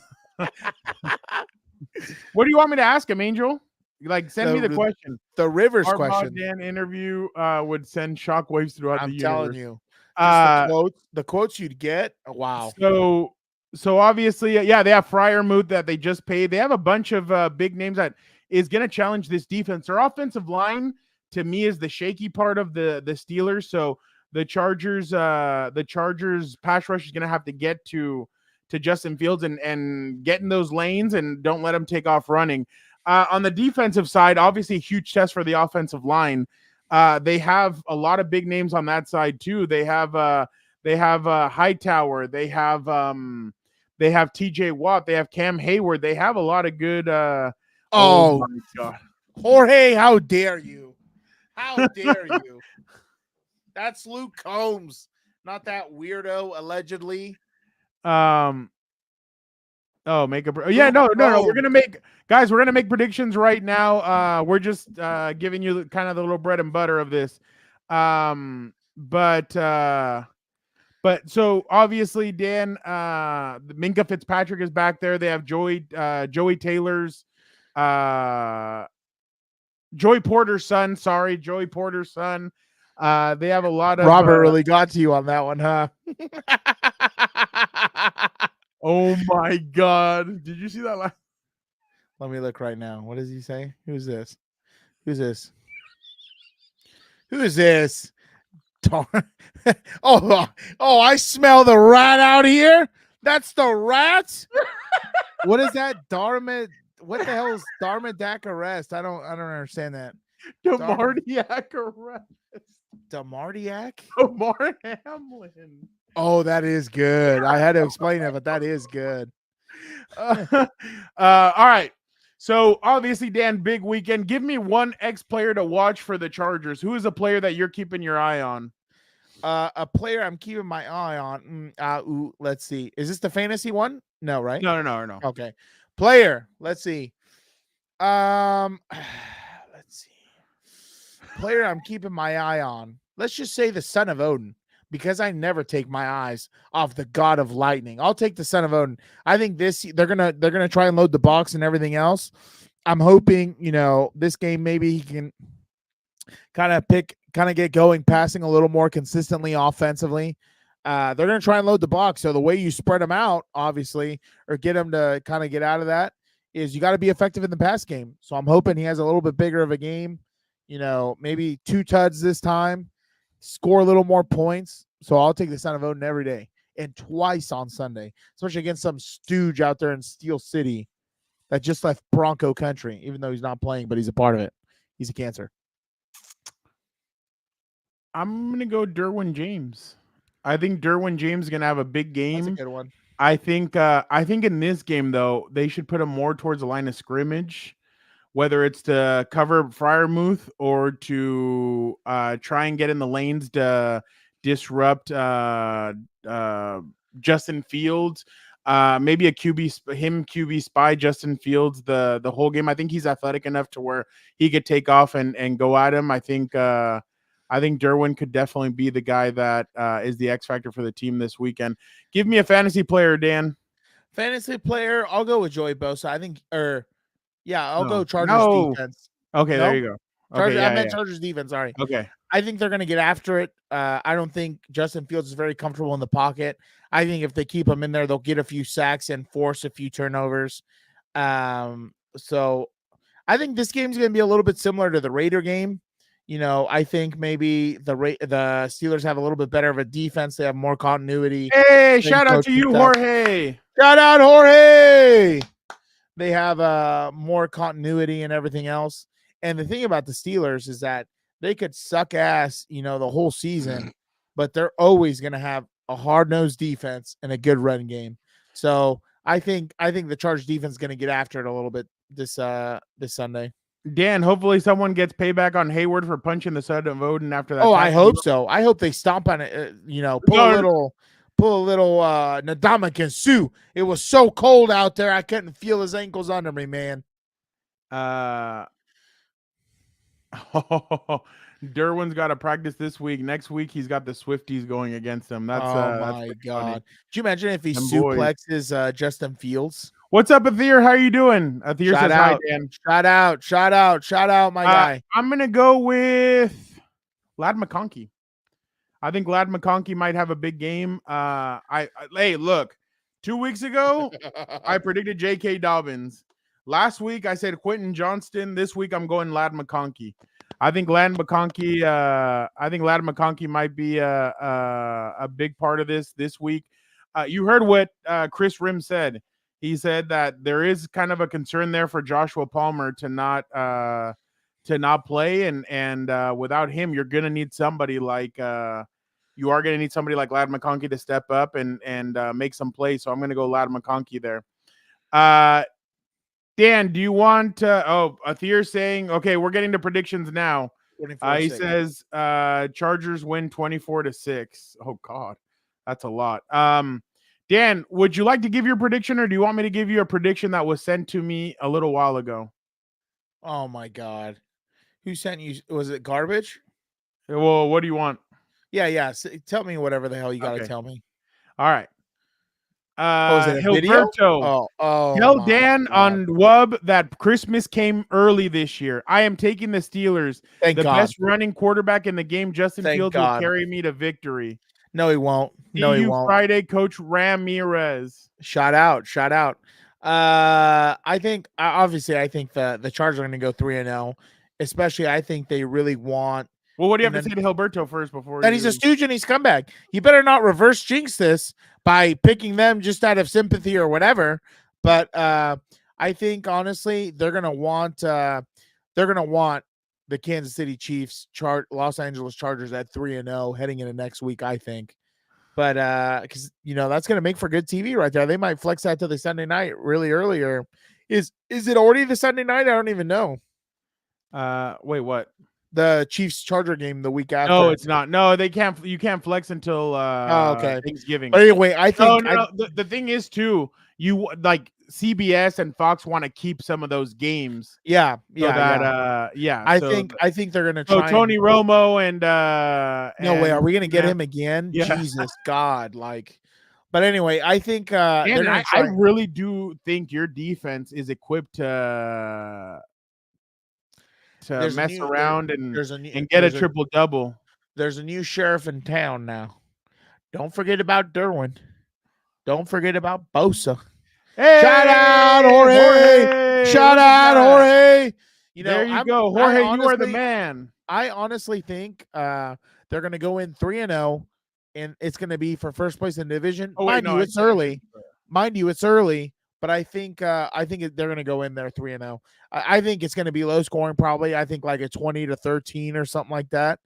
Speaker 1: do you want me to ask him, Angel? Like, send me the question.
Speaker 9: The Rivers
Speaker 1: Our
Speaker 9: question.
Speaker 1: Dan interview would send shockwaves throughout the universe.
Speaker 9: I'm telling you. Just the quotes you'd get. Wow.
Speaker 1: So obviously, they have Freiermuth that they just paid. They have a bunch of big names that is going to challenge this defense. Their offensive line, to me, is the shaky part of the Steelers. So the Chargers pass rush is going to have to get to Justin Fields and get in those lanes and don't let him take off running. On the defensive side, obviously a huge test for the offensive line. They have a lot of big names on that side too. They have Hightower. They have TJ Watt. They have Cam Hayward. They have a lot of good.
Speaker 9: Oh
Speaker 1: my God,
Speaker 9: Jorge! How dare you? How dare you? That's Luke Combs, not that weirdo allegedly.
Speaker 1: Oh, make a no. We're gonna make predictions right now. We're just giving you kind of the little bread and butter of this. But so obviously, Dan, Minka Fitzpatrick is back there. They have Joey Taylor's Joey Porter's son. Sorry, Joey Porter's son. They have a lot of
Speaker 9: Robert really got to you on that one, huh?
Speaker 1: Oh my God! Did you see that last?
Speaker 9: Let me look right now. What does he say? Who's this? Who's this? Who is this? Oh, I smell the rat out here. That's the rat. What is that? What the hell is Darmadac arrest? I don't understand that.
Speaker 1: Damardiac arrest.
Speaker 9: Damardiac?
Speaker 1: Damar Hamlin.
Speaker 9: Oh, that is good. I had to explain it, but that is good.
Speaker 1: All right. So obviously, Dan, big weekend. Give me one ex-player to watch for the Chargers. Who is a player that you're keeping your eye on?
Speaker 9: A player I'm keeping my eye on. Let's see. Is this the fantasy one? No, right?
Speaker 1: No.
Speaker 9: Okay. Player. Let's see. Let's see. Player I'm keeping my eye on. Let's just say the son of Odin, because I never take my eyes off the God of Lightning. I'll take the son of Odin. I think they're gonna try and load the box and everything else. I'm hoping, this game maybe he can kind of get going, passing a little more consistently offensively. They're gonna try and load the box. So the way you spread them out, obviously, or get them to kind of get out of that, is you got to be effective in the pass game. So I'm hoping he has a little bit bigger of a game. Maybe 2 tuds this time. Score a little more points. So I'll take the son of Odin every day and twice on Sunday, especially against some stooge out there in Steel City that just left Bronco country, even though he's not playing, but he's a part of it. He's a cancer.
Speaker 1: I'm going to go Derwin James. I think Derwin James is going to have a big game.
Speaker 9: That's a good one.
Speaker 1: I think in this game, though, they should put him more towards the line of scrimmage, whether it's to cover Freiermuth or to try and get in the lanes to disrupt Justin Fields. Maybe a QB spy Justin Fields the whole game. I think he's athletic enough to where he could take off and go at him. I think Derwin could definitely be the guy that is the X factor for the team this weekend. Give me a fantasy player, Dan.
Speaker 9: Fantasy player, I'll go with Joey Bosa. I'll go Chargers defense.
Speaker 1: Okay,
Speaker 9: No?
Speaker 1: there you go.
Speaker 9: Chargers,
Speaker 1: Okay,
Speaker 9: I meant Chargers defense. Sorry.
Speaker 1: Okay.
Speaker 9: I think they're going to get after it. I don't think Justin Fields is very comfortable in the pocket. I think if they keep him in there, they'll get a few sacks and force a few turnovers. So I think this game is going to be a little bit similar to the Raider game. I think maybe the Steelers have a little bit better of a defense. They have more continuity.
Speaker 1: Hey, shout out to you, Jorge.
Speaker 9: Shout out, Jorge. They have more continuity and everything else. And the thing about the Steelers is that they could suck ass, the whole season, but they're always going to have a hard-nosed defense and a good run game. So I think the Chargers defense is going to get after it a little bit this Sunday.
Speaker 1: Dan, hopefully someone gets payback on Hayward for punching the son of Odin after that.
Speaker 9: Oh, I hope so. I hope they stomp on it. Pull pull a little Ndamukong Suh. It was so cold out there, I couldn't feel his ankles under me, man.
Speaker 1: Derwin's got to practice this week. Next week, he's got the Swifties going against him. That's
Speaker 9: my God.
Speaker 1: Funny.
Speaker 9: Could you imagine if he
Speaker 1: Them boys.
Speaker 9: suplexes Justin Fields?
Speaker 1: What's up, Athir? How you doing? Athir says hi, Dan.
Speaker 9: Shout out, my guy.
Speaker 1: I'm gonna go with Ladd McConkey. I think Ladd McConkey might have a big game. Hey, look, 2 weeks ago, I predicted J.K. Dobbins. Last week, I said Quentin Johnston. This week, I'm going Ladd McConkey. I think Ladd McConkey might be a big part of this week. You heard what Kris Rhim said. He said that there is kind of a concern there for Joshua Palmer to not play, and without him, you're gonna need somebody like Ladd McConkey to step up and make some plays. So I'm gonna go Ladd McConkey there. Dan, do you want Athir saying, okay, we're getting to predictions now. He says Chargers win 24-6. Oh God, that's a lot. Dan, would you like to give your prediction, or do you want me to give you a prediction that was sent to me a little while ago?
Speaker 9: Oh my God. Who sent you? Was it garbage?
Speaker 1: Well, what do you want?
Speaker 9: Yeah. Tell me whatever the hell you got to tell me.
Speaker 1: All right.
Speaker 9: Is it a video?
Speaker 1: Hilberto. Tell Dan on Wub that Christmas came early this year. I am taking the Steelers.
Speaker 9: Thank
Speaker 1: the
Speaker 9: God.
Speaker 1: Best running quarterback in the game, Justin Fields,
Speaker 9: God.
Speaker 1: will carry me to victory.
Speaker 9: No, he won't. No, he won't.
Speaker 1: Friday, Coach Ramirez.
Speaker 9: Shout out. I think the Chargers are going to go 3-0. Especially, I think they really want.
Speaker 1: Well, what do you have to say to Hilberto first before?
Speaker 9: That he's a stooge and he's come back. You better not reverse jinx this by picking them just out of sympathy or whatever. But I think honestly, they're gonna want the Kansas City Chiefs, Los Angeles Chargers at 3-0 heading into next week. I think, but because that's gonna make for good TV right there. They might flex that to the Sunday night really earlier. Is it already the Sunday night? I don't even know.
Speaker 1: Wait, what?
Speaker 9: The Chiefs Charger game the week after.
Speaker 1: No, it's not. No, they can't. You can't flex until Thanksgiving.
Speaker 9: But anyway, I think
Speaker 1: the thing is too. You like CBS and Fox want to keep some of those games.
Speaker 9: Yeah. I think they're gonna try.
Speaker 1: Tony Romo and
Speaker 9: no way. Are we gonna get him again?
Speaker 1: Yeah.
Speaker 9: Jesus God, But anyway, I think
Speaker 1: I really do think your defense is equipped to mess around and get a triple double.
Speaker 9: There's a new sheriff in town now. Don't forget about Derwin. Don't forget about Bosa.
Speaker 1: Hey,
Speaker 9: shout out Jorge! Shout out Jorge!
Speaker 1: There you go, Jorge. You are the man.
Speaker 9: I honestly think they're going to go in 3-0, and it's going to be for first place in the division. Mind you, it's early. But I think they're going to go in there 3-0. I think it's going to be low scoring, probably. I think like a 20-13 or something like that.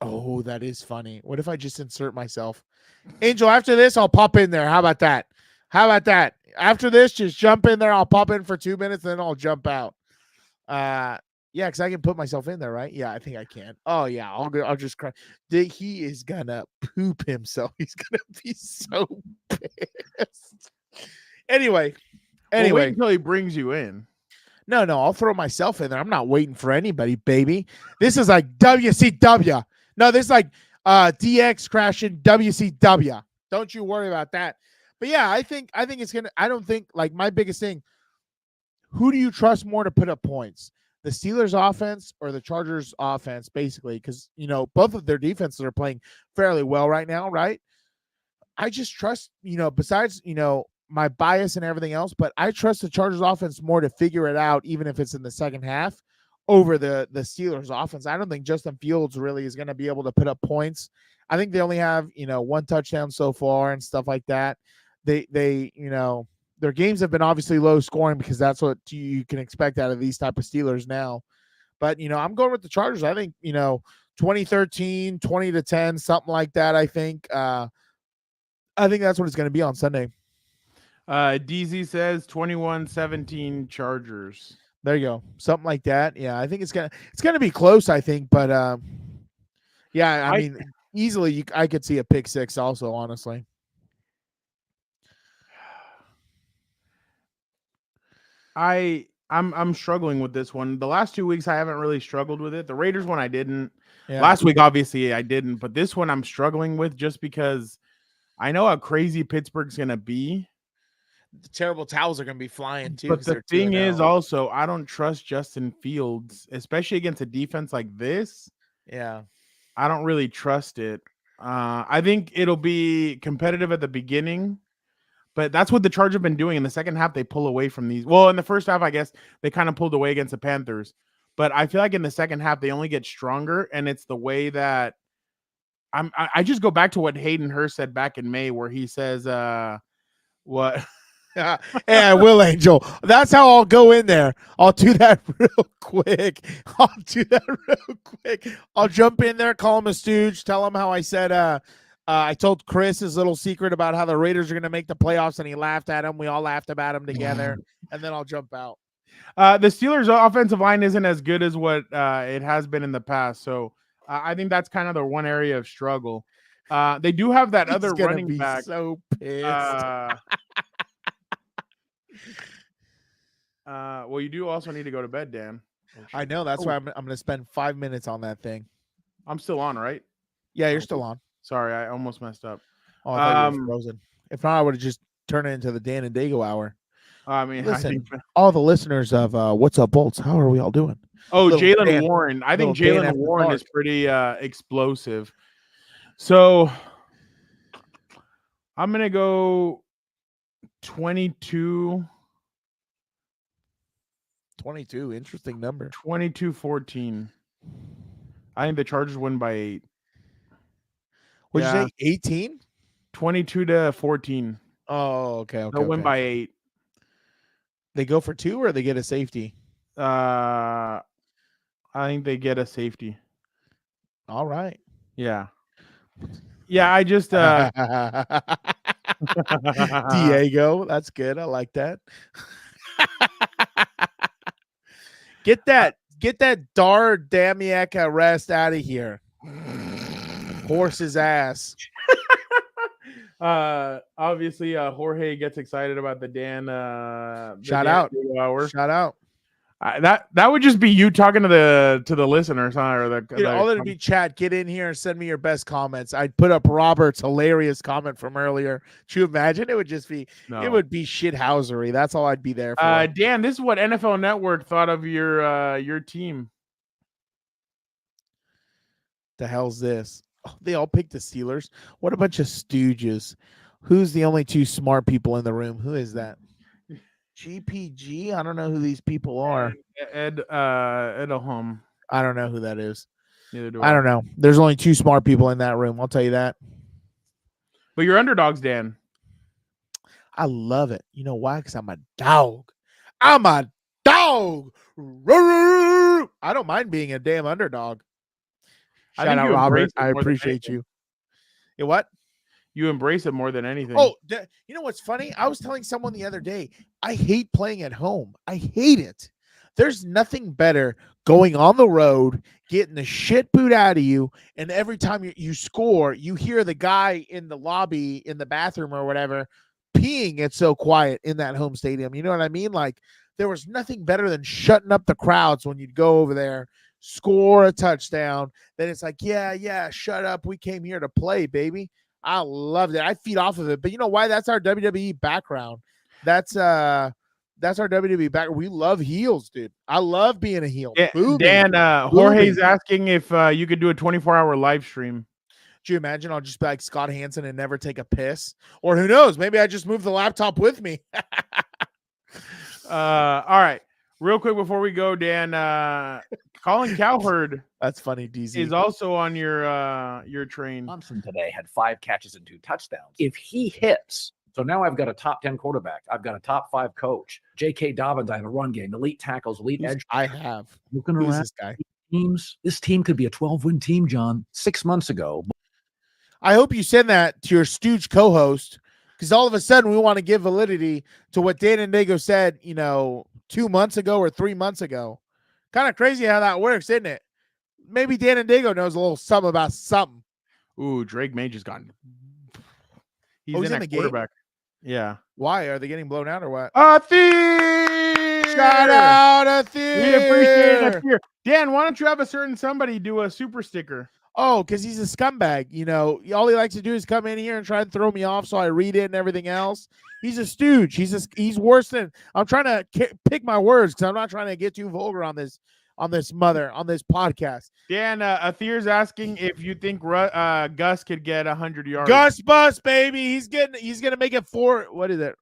Speaker 9: Oh, that is funny. What if I just insert myself? Angel, after this, I'll pop in there. How about that? After this, just jump in there. I'll pop in for 2 minutes, then I'll jump out. Yeah, because I can put myself in there, right? Yeah, I think I can. Oh, yeah, I'll just cry. He is going to poop himself. He's going to be so pissed. Anyway.
Speaker 1: Wait until he brings you in.
Speaker 9: No, I'll throw myself in there. I'm not waiting for anybody, baby. This is like WCW. No, this is like DX crashing WCW. Don't you worry about that. But yeah, I think it's going to, I don't think, like, my biggest thing, who do you trust more to put up points? The Steelers offense or the Chargers offense, basically, because, both of their defenses are playing fairly well right now, right? I just trust, besides, my bias and everything else, but I trust the Chargers offense more to figure it out, even if it's in the second half, over the Steelers offense. I don't think Justin Fields really is going to be able to put up points. I think they only have, one touchdown so far and stuff like that. They their games have been obviously low scoring because that's what you can expect out of these type of Steelers now. But, I'm going with the Chargers. I think, 2013, 20-10, something like that. I think that's what it's going to be on Sunday.
Speaker 1: DZ says 21-17 Chargers.
Speaker 9: There you go. Something like that. Yeah, I think it's gonna be close, I think, but yeah, I mean, easily, I could see a pick six also, honestly.
Speaker 1: I'm struggling with this one. The last 2 weeks I haven't really struggled with it. The Raiders one I didn't.
Speaker 9: Yeah.
Speaker 1: Last week obviously I didn't, but this one I'm struggling with just because I know how crazy Pittsburgh's gonna be.
Speaker 9: The terrible towels are gonna be flying too.
Speaker 1: But the thing is also I don't trust Justin Fields, especially against a defense like this.
Speaker 9: Yeah.
Speaker 1: I don't really trust it. I think it'll be competitive at the beginning. But that's what the Chargers have been doing. In the second half, they pull away from these. Well, in the first half, I guess they kind of pulled away against the Panthers. But I feel like in the second half, they only get stronger. And it's the way that I just go back to what Hayden Hurst said back in May, where he says, what?
Speaker 9: Hey, I will, Angel. That's how I'll go in there. I'll do that real quick. I'll jump in there, call him a stooge, tell him how I said, I told Chris his little secret about how the Raiders are going to make the playoffs, and he laughed at him. We all laughed about him together, and then I'll jump out.
Speaker 1: The Steelers' offensive line isn't as good as what it has been in the past, so I think that's kind of the one area of struggle. They do have that other running back.
Speaker 9: So pissed.
Speaker 1: Well, you do also need to go to bed, Dan.
Speaker 9: I know. That's why I'm going to spend 5 minutes on that thing.
Speaker 1: I'm still on, right?
Speaker 9: Yeah, you're still on.
Speaker 1: Sorry, I almost messed up.
Speaker 9: Oh, I thought you were frozen. If not, I would have just turned it into the Dan and Daygo hour.
Speaker 1: I mean,
Speaker 9: listen, all the listeners of What's Up Bolts, how are we all doing?
Speaker 1: Oh, Jalen Warren. I think Jalen Warren is pretty explosive. So I'm going to go 22.
Speaker 9: 22, interesting number.
Speaker 1: 22-14. I think the Chargers win by 8.
Speaker 9: What did you say? 18?
Speaker 1: 22-14.
Speaker 9: Oh, okay.
Speaker 1: They'll win by 8.
Speaker 9: They go for 2 or they get a safety?
Speaker 1: I think they get a safety.
Speaker 9: All right.
Speaker 1: Yeah. Yeah, I just
Speaker 9: Diego, that's good. I like that. Get that Dar Damiak arrest out of here. Horse's ass.
Speaker 1: Obviously Jorge gets excited about the Dan
Speaker 9: shout out
Speaker 1: that would just be you talking to the listeners, huh? Or
Speaker 9: all it'd be chat. Get in here and send me your best comments. I'd put up Robert's hilarious comment from earlier. Could you imagine? It would just be it would be shithousery. That's all I'd be there for.
Speaker 1: Dan, this is what NFL Network thought of your team.
Speaker 9: The hell's this? Oh, they all picked the Steelers. What a bunch of stooges. Who's the only 2 smart people in the room? Who is that? GPG? I don't know who these people are.
Speaker 1: Ed Edelholm.
Speaker 9: I don't know who that is.
Speaker 1: Neither do
Speaker 9: I don't know. There's only 2 smart people in that room. I'll tell you that.
Speaker 1: But you're underdogs, Dan.
Speaker 9: I love it. You know why? Because I'm a dog. I'm a dog. I don't mind being a damn underdog. Shout out, Robert. I appreciate you. You what?
Speaker 1: You embrace it more than anything.
Speaker 9: Oh, you know what's funny? I was telling someone the other day, I hate playing at home. I hate it. There's nothing better going on the road, getting the shit boot out of you, and every time you score, you hear the guy in the lobby, in the bathroom or whatever, peeing. It's so quiet in that home stadium. You know what I mean? Like, there was nothing better than shutting up the crowds when you'd go over there, score a touchdown. Then it's like, yeah, shut up. We came here to play, baby. I loved it. I feed off of it. But you know why? That's our WWE background. That's our WWE background. We love heels, dude. I love being a heel.
Speaker 1: Yeah, Dan, Jorge's asking if you could do a 24-hour live stream.
Speaker 9: Do you imagine? I'll just be like Scott Hansen and never take a piss. Or who knows? Maybe I just move the laptop with me.
Speaker 1: All right. Real quick before we go, Dan, Colin Cowherd.
Speaker 9: That's funny, DZ.
Speaker 1: Is also on your train.
Speaker 16: Thompson today had 5 catches and 2 touchdowns. If he hits, so now I've got a top 10 quarterback. I've got a top 5 coach. J.K. Dobbins, I have a run game, elite tackles, elite edge.
Speaker 9: I have.
Speaker 16: Looking
Speaker 9: Who's
Speaker 16: around
Speaker 9: this guy?
Speaker 16: Teams. This team could be a 12-win team, John, 6 months ago.
Speaker 9: I hope you send that to your stooge co-host, because all of a sudden we want to give validity to what Dan and Daygo said, 2 months ago or 3 months ago. Kind of crazy how that works, isn't it? Maybe Dan and Daygo knows a little something about something.
Speaker 1: Ooh, Drake May just got. He's
Speaker 9: he's
Speaker 1: in
Speaker 9: in
Speaker 1: at
Speaker 9: the game?
Speaker 1: quarterback. Yeah.
Speaker 9: Why are they getting blown out or what?
Speaker 1: Athir!
Speaker 9: Shout out Athir!
Speaker 1: We appreciate it, Athir. Dan, why don't you have a certain somebody do a super sticker?
Speaker 9: Oh, because he's a scumbag. You know, all he likes to do is come in here and try and throw me off, so I read it and everything else. He's a stooge. He's worse than. I'm trying to pick my words because I'm not trying to get too vulgar on this podcast.
Speaker 1: Dan, Athir's asking if you think Gus could get 100 yards.
Speaker 9: Gus Bus, baby. He's gonna make it 4. What is it?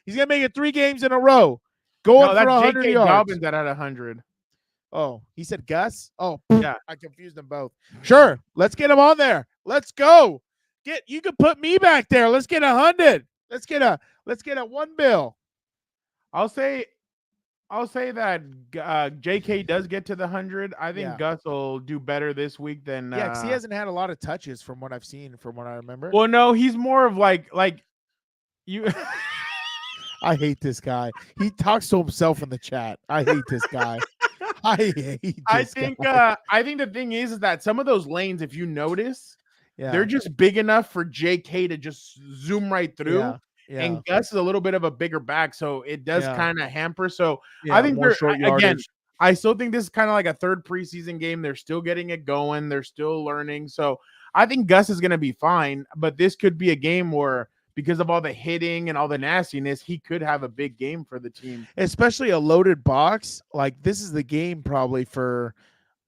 Speaker 9: He's gonna make it 3 games in a row. Going for 100
Speaker 1: J.K.
Speaker 9: yards.
Speaker 1: Dobbins that had 100.
Speaker 9: Oh, he said Gus? Oh,
Speaker 1: yeah.
Speaker 9: I confused them both. Sure. Let's get him on there. Let's go. You can put me back there. Let's get 100. Let's get a 1 bill.
Speaker 1: I'll say that J.K. does get to the 100. I think Gus will do better this week than
Speaker 9: because he hasn't had a lot of touches from what I've seen, from what I remember.
Speaker 1: Well, no, he's more of like you.
Speaker 9: I hate this guy. He talks to himself in the chat. I hate this guy. I think the thing is that some of those lanes, if you notice, they're just big enough for JK to just zoom right through. Yeah.
Speaker 1: And Gus is a little bit of a bigger back, so it does kind of hamper. So
Speaker 9: Yeah,
Speaker 1: I think
Speaker 9: more short
Speaker 1: again,
Speaker 9: yardage.
Speaker 1: I still think this is kind of like a third preseason game. They're still getting it going. They're still learning. So I think Gus is going to be fine, but this could be a game where, because of all the hitting and all the nastiness, he could have a big game for the team.
Speaker 9: Especially a loaded box. Like, this is the game probably for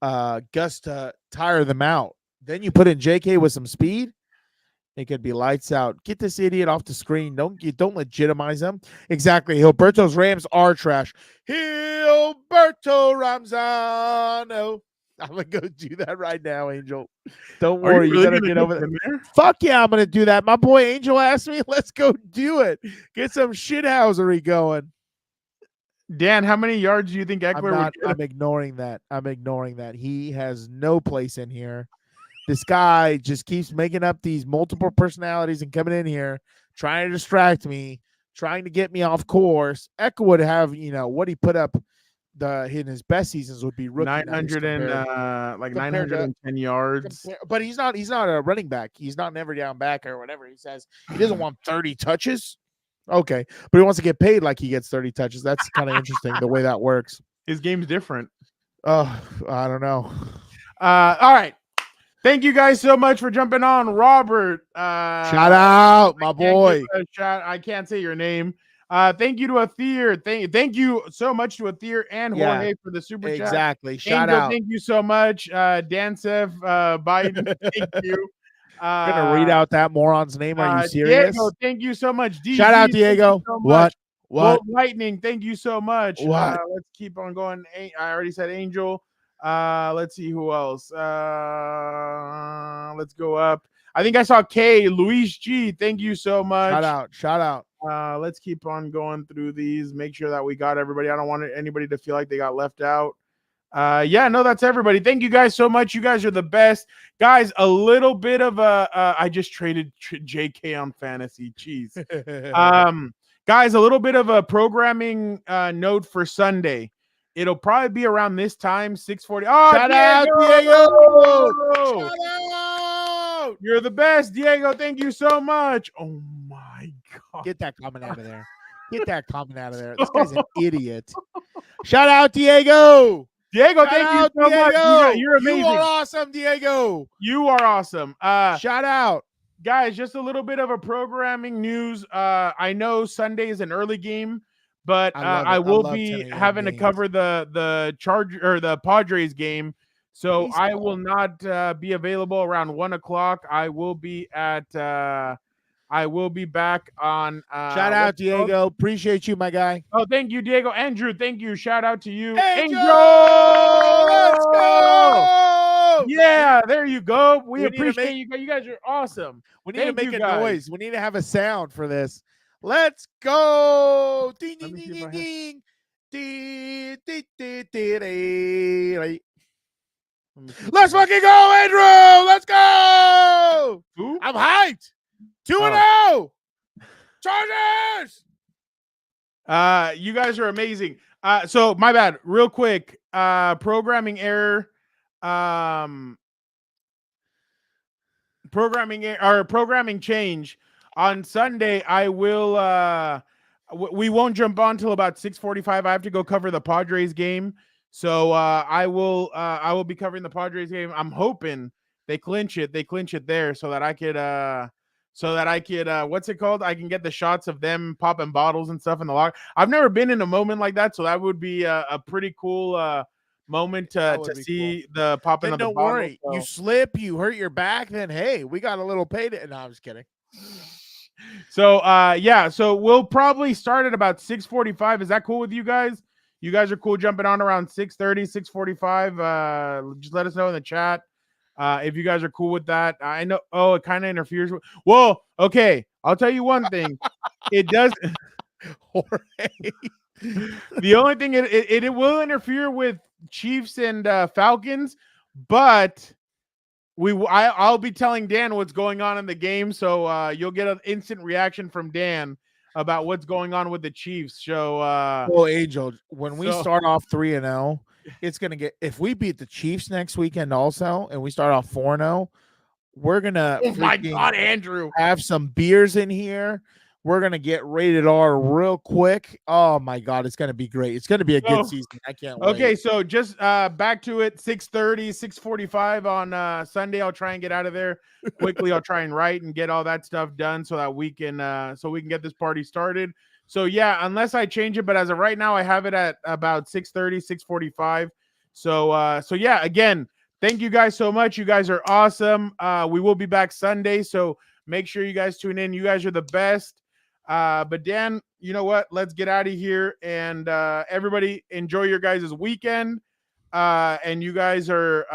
Speaker 9: Gus to tire them out. Then you put in JK with some speed. It could be lights out. Get this idiot off the screen. Don't legitimize him. Exactly. Gilberto's Rams are trash. Gilberto Ramzano. I'm gonna go do that right now, Angel. Don't worry, you better get over there. Fuck yeah, I'm gonna do that. My boy Angel asked me. Let's go do it. Get some shithousery going.
Speaker 1: Dan, how many yards do you think Eckler would get?
Speaker 9: I'm ignoring that. He has no place in here. This guy just keeps making up these multiple personalities and coming in here, trying to distract me, trying to get me off course. Eckler would have, what he put up in his best seasons would be rookie
Speaker 1: 900 and 910 yards.
Speaker 9: But he's not a running back. He's not an every down back or whatever. He says he doesn't want 30 touches. Okay, but he wants to get paid like he gets 30 touches. That's kind of interesting the way that works.
Speaker 1: His game's different.
Speaker 9: Oh, I don't know.
Speaker 1: All right. Thank you guys so much for jumping on, Robert.
Speaker 9: Shout out, my boy.
Speaker 1: I can't say your name. Thank you to Athir. Thank you so much to Athir and Jorge for the super chat.
Speaker 9: Exactly. Shout
Speaker 1: Angel,
Speaker 9: out.
Speaker 1: Thank you so much. Dansef, Biden, thank you.
Speaker 9: I'm gonna read out that moron's name. Are you serious?
Speaker 1: Diego, thank you so much. DZ,
Speaker 9: shout out, Diego.
Speaker 1: So
Speaker 9: what?
Speaker 1: Gold Lightning, thank you so much.
Speaker 9: What?
Speaker 1: Let's keep on going. I already said Angel. Let's see who else. Let's go up. I think I saw K. Luis G. Thank you so much.
Speaker 9: Shout out.
Speaker 1: Let's keep on going through these. Make sure that we got everybody. I don't want anybody to feel like they got left out. That's everybody. Thank you guys so much. You guys are the best. Guys, a little bit of I just traded JK on fantasy. Jeez. Guys, a little bit of a programming note for Sunday. It'll probably be around this time, 6:40. Oh,
Speaker 9: shout out, Diego! Shout out!
Speaker 1: You're the best, Diego. Thank you so much. Oh my God.
Speaker 9: Get that comment out of there. Get that comment out of there. This guy's an idiot. Shout out, Diego.
Speaker 1: Diego, thank you so much. You're amazing.
Speaker 9: You are awesome, Diego.
Speaker 1: You are awesome.
Speaker 9: Shout out.
Speaker 1: Guys, just a little bit of a programming news. I know Sunday is an early game, but I will be having to cover the Charger or the Padres game. So baseball. I will not be available around 1:00. I will be back on.
Speaker 9: Shout out, Diego. Appreciate you, my guy.
Speaker 1: Oh, thank you, Diego. Andrew, thank you. Shout out to you.
Speaker 9: Angel! Let's go!
Speaker 1: Yeah, there you go. We appreciate you guys. You guys are awesome.
Speaker 9: We need to make a noise. We need to have a sound for this. Let's go. Ding, ding, ding, ding, ding. Ding, ding, ding, ding, ding. Let's fucking go, Andrew. Let's go.
Speaker 1: Who?
Speaker 9: I'm hyped. 2-0. Chargers.
Speaker 1: You guys are amazing. So my bad. Real quick. Programming error. programming change on Sunday. I will we won't jump on till about 6:45. I have to go cover the Padres game, so I will be covering the Padres game. I'm hoping they clinch it there so that I could what's it called, I can get the shots of them popping bottles and stuff in the locker. I've never been in a moment like that, so that would be a pretty cool moment to see the popping
Speaker 9: Then
Speaker 1: of the
Speaker 9: don't
Speaker 1: bottle.
Speaker 9: worry.
Speaker 1: So.
Speaker 9: You slip, you hurt your back, then hey, we got a little payday. No, I'm just kidding.
Speaker 1: So so we'll probably start at about 6:45. Is that cool with you guys? You guys are cool jumping on around 6:30, 6:45. Just let us know in the chat if you guys are cool with that. I know. Oh, it kind of interferes with. Well, okay. I'll tell you one thing. It does. The only thing it will interfere with Chiefs and Falcons, but I'll be telling Dan what's going on in the game, so you'll get an instant reaction from Dan about what's going on with the Chiefs. So,
Speaker 9: Angel, when we start off 3-0, it's gonna get. If we beat the Chiefs next weekend also, and we start off 4-0, we're gonna.
Speaker 1: Oh my God, Andrew!
Speaker 9: Have some beers in here. We're gonna get rated R real quick. Oh my God, it's gonna be great. It's gonna be a good season. I can't wait.
Speaker 1: Okay, so just back to it. 6:30, 6:45 on Sunday. I'll try and get out of there quickly. I'll try and write and get all that stuff done so that we can get this party started. So yeah, unless I change it, but as of right now, I have it at about 6:30, 6:45. So yeah, again, thank you guys so much. You guys are awesome. We will be back Sunday, so make sure you guys tune in. You guys are the best. But Dan, you know what? Let's get out of here, and everybody enjoy your guys' weekend. And you guys are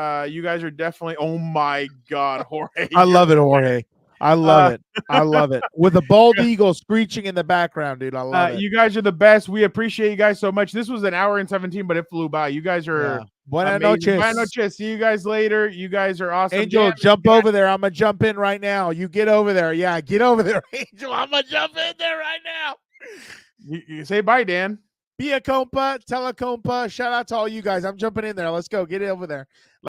Speaker 1: definitely. Oh my God, Jorge!
Speaker 9: I love it, Jorge. I love it. I love it. With a bald eagle screeching in the background, dude. I love it.
Speaker 1: You guys are the best. We appreciate you guys so much. This was an hour and 17, but it flew by. You guys are
Speaker 9: Buenas
Speaker 1: amazing.
Speaker 9: noches.
Speaker 1: Buenas noches. See you guys later. You guys are awesome.
Speaker 9: Angel,
Speaker 1: Dan,
Speaker 9: jump over there. I'm gonna jump in right now. You get over there. Yeah, get over there, Angel. I'm gonna jump in there right now.
Speaker 1: You say bye, Dan.
Speaker 9: Be a compa, tell a compa. Shout out to all you guys. I'm jumping in there. Let's go. Get it over there.